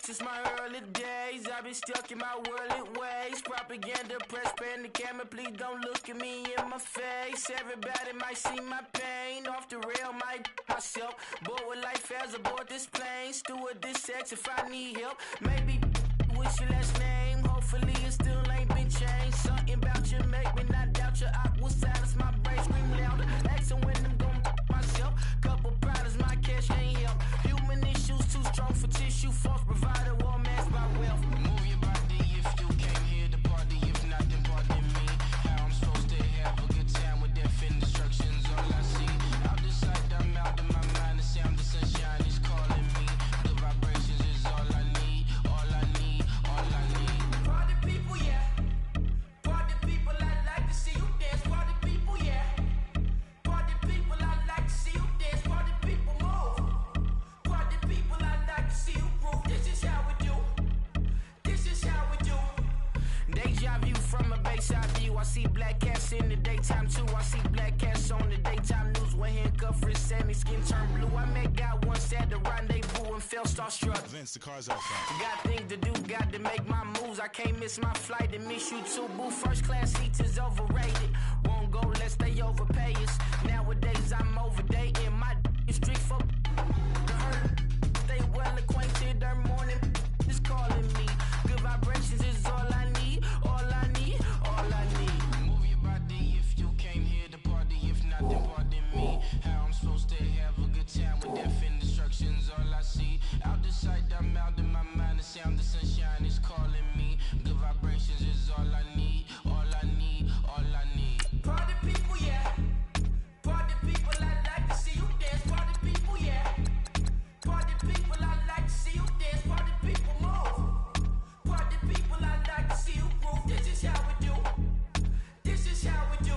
Since my early days, I've been stuck in my worldly ways. Propaganda, press, pan the camera, please don't look at me in my face. Everybody might see my pain, off the rail, might myself. Bored with life as aboard this plane. Steward this sex if I need help. Maybe what's your last name? Hopefully it still ain't been changed. Something about you make me not doubt your I will silence my brain, scream louder. Asking when I'm gon' myself. Couple problems, my cash ain't help. Human issues too strong for tissue. False provider, war mask by wealth. Move your body if you came here to party. If not, then pardon me. How I'm supposed to have a good time with death and destruction's all I see. Out the sight, I'm out of my nighttime too. I see black cats on the daytime news. When handcuffed wrist said me skin turned blue. I met God once at the rendezvous and felt starstruck. Vince, the car's outside. Got things to do, got to make my moves. I can't miss my flight to miss you too, boo. First class seats is overrated. Won't go lest they overpay us. Nowadays I'm overdating. My street for stay well acquainted. Their morning is calling me. Good vibrations is all I need. All I need, all I need. Move your body if you came here to party. If not, then pardon me. How I'm supposed to have a good time with death and destruction's all I see. Out the sight, I'm out of my mind. The sound of sunshine is calling me. Good vibrations is all I need. All I need, all I need. Party people, yeah. Party people, I like to see you dance. Party people, yeah. Party people, I like to see you dance. Party people, move. Party people, I like to see you groove. This is how we do. This is how we do.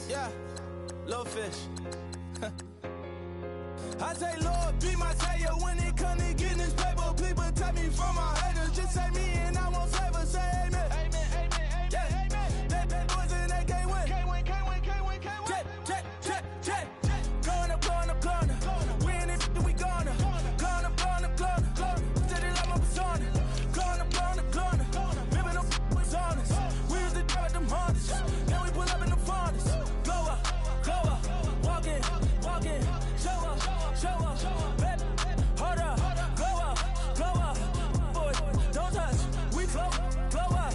Yeah, little fish. I say, Lord, be my savior when it comes to getting this paper. People take me from my haters. Just say me and I won't favor. Say amen. Amen, amen, amen. Yeah. Amen. They boys and they can't win. Can't win, can't win, can't win, can't win. Check. Going up. We in it, we gonna. Going up. Steady like my persona. Going up. Living up was honest. We used to drive them Hondas. Now we pull up in the furnace. Glow up. Walking. Show up. Baby, hold up. Glow up. Boy, don't touch. We glow up.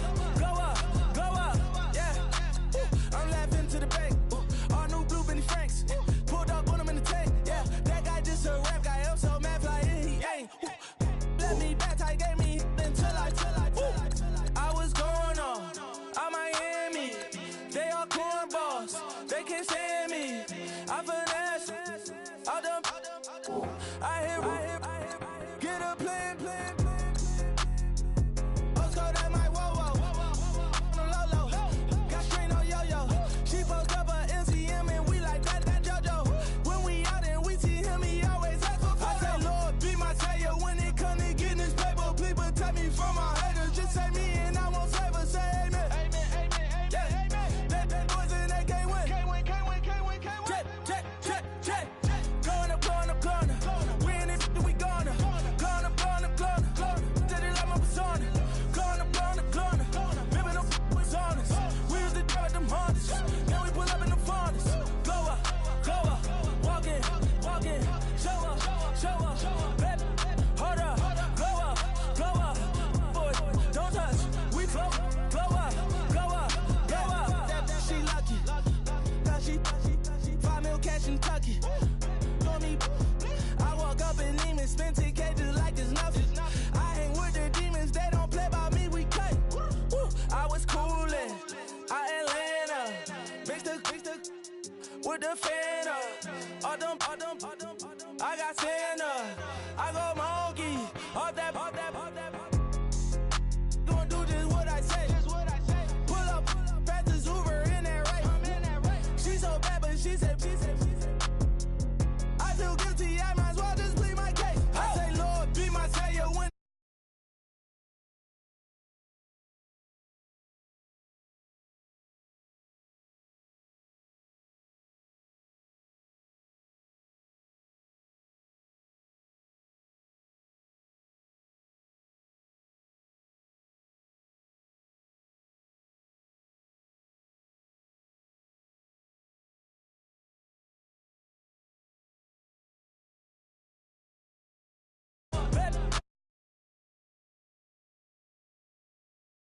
Yeah. I'm laughing to the bank. All new blue Benny Franks. Pulled up on him in the tank. Yeah, that guy just a rap guy. I'm so mad fly in, he ain't. Let me back tight, gave me until I was going on. I'm Miami. They all cornballs. They can't stand me. I finesse. All them. I hear. Get a plan. Osco, that might whoa. No low. Got strain on yo-yo. She post up a MCM and we like that JoJo. When we out and we see him, he always ask for photo. I say, Lord, be my savior when it come to getting this paper. People take me from my haters. Just say me and I won't favor. Say amen. Amen. Yeah. Amen. They boys and they can't win. Can't win. Check. Going up. We in it, we gonna. Going up. Steady like my persona. Going up. Living up was honest. We used to drive them Hondas. Now we pull up in the furnace. Glow up. Walking. Show up. Baby, hold up. Glow up. Boy, don't touch. We glow up. She lucky. Cause she 5 mil cash in Kentucky. Know me. I walk up in demons, spend 10K just like it's nothing. I hang with the demons, they don't play by me, we cut. I was coolin', Atlanta, mixed the with the fan up. All them, I got sand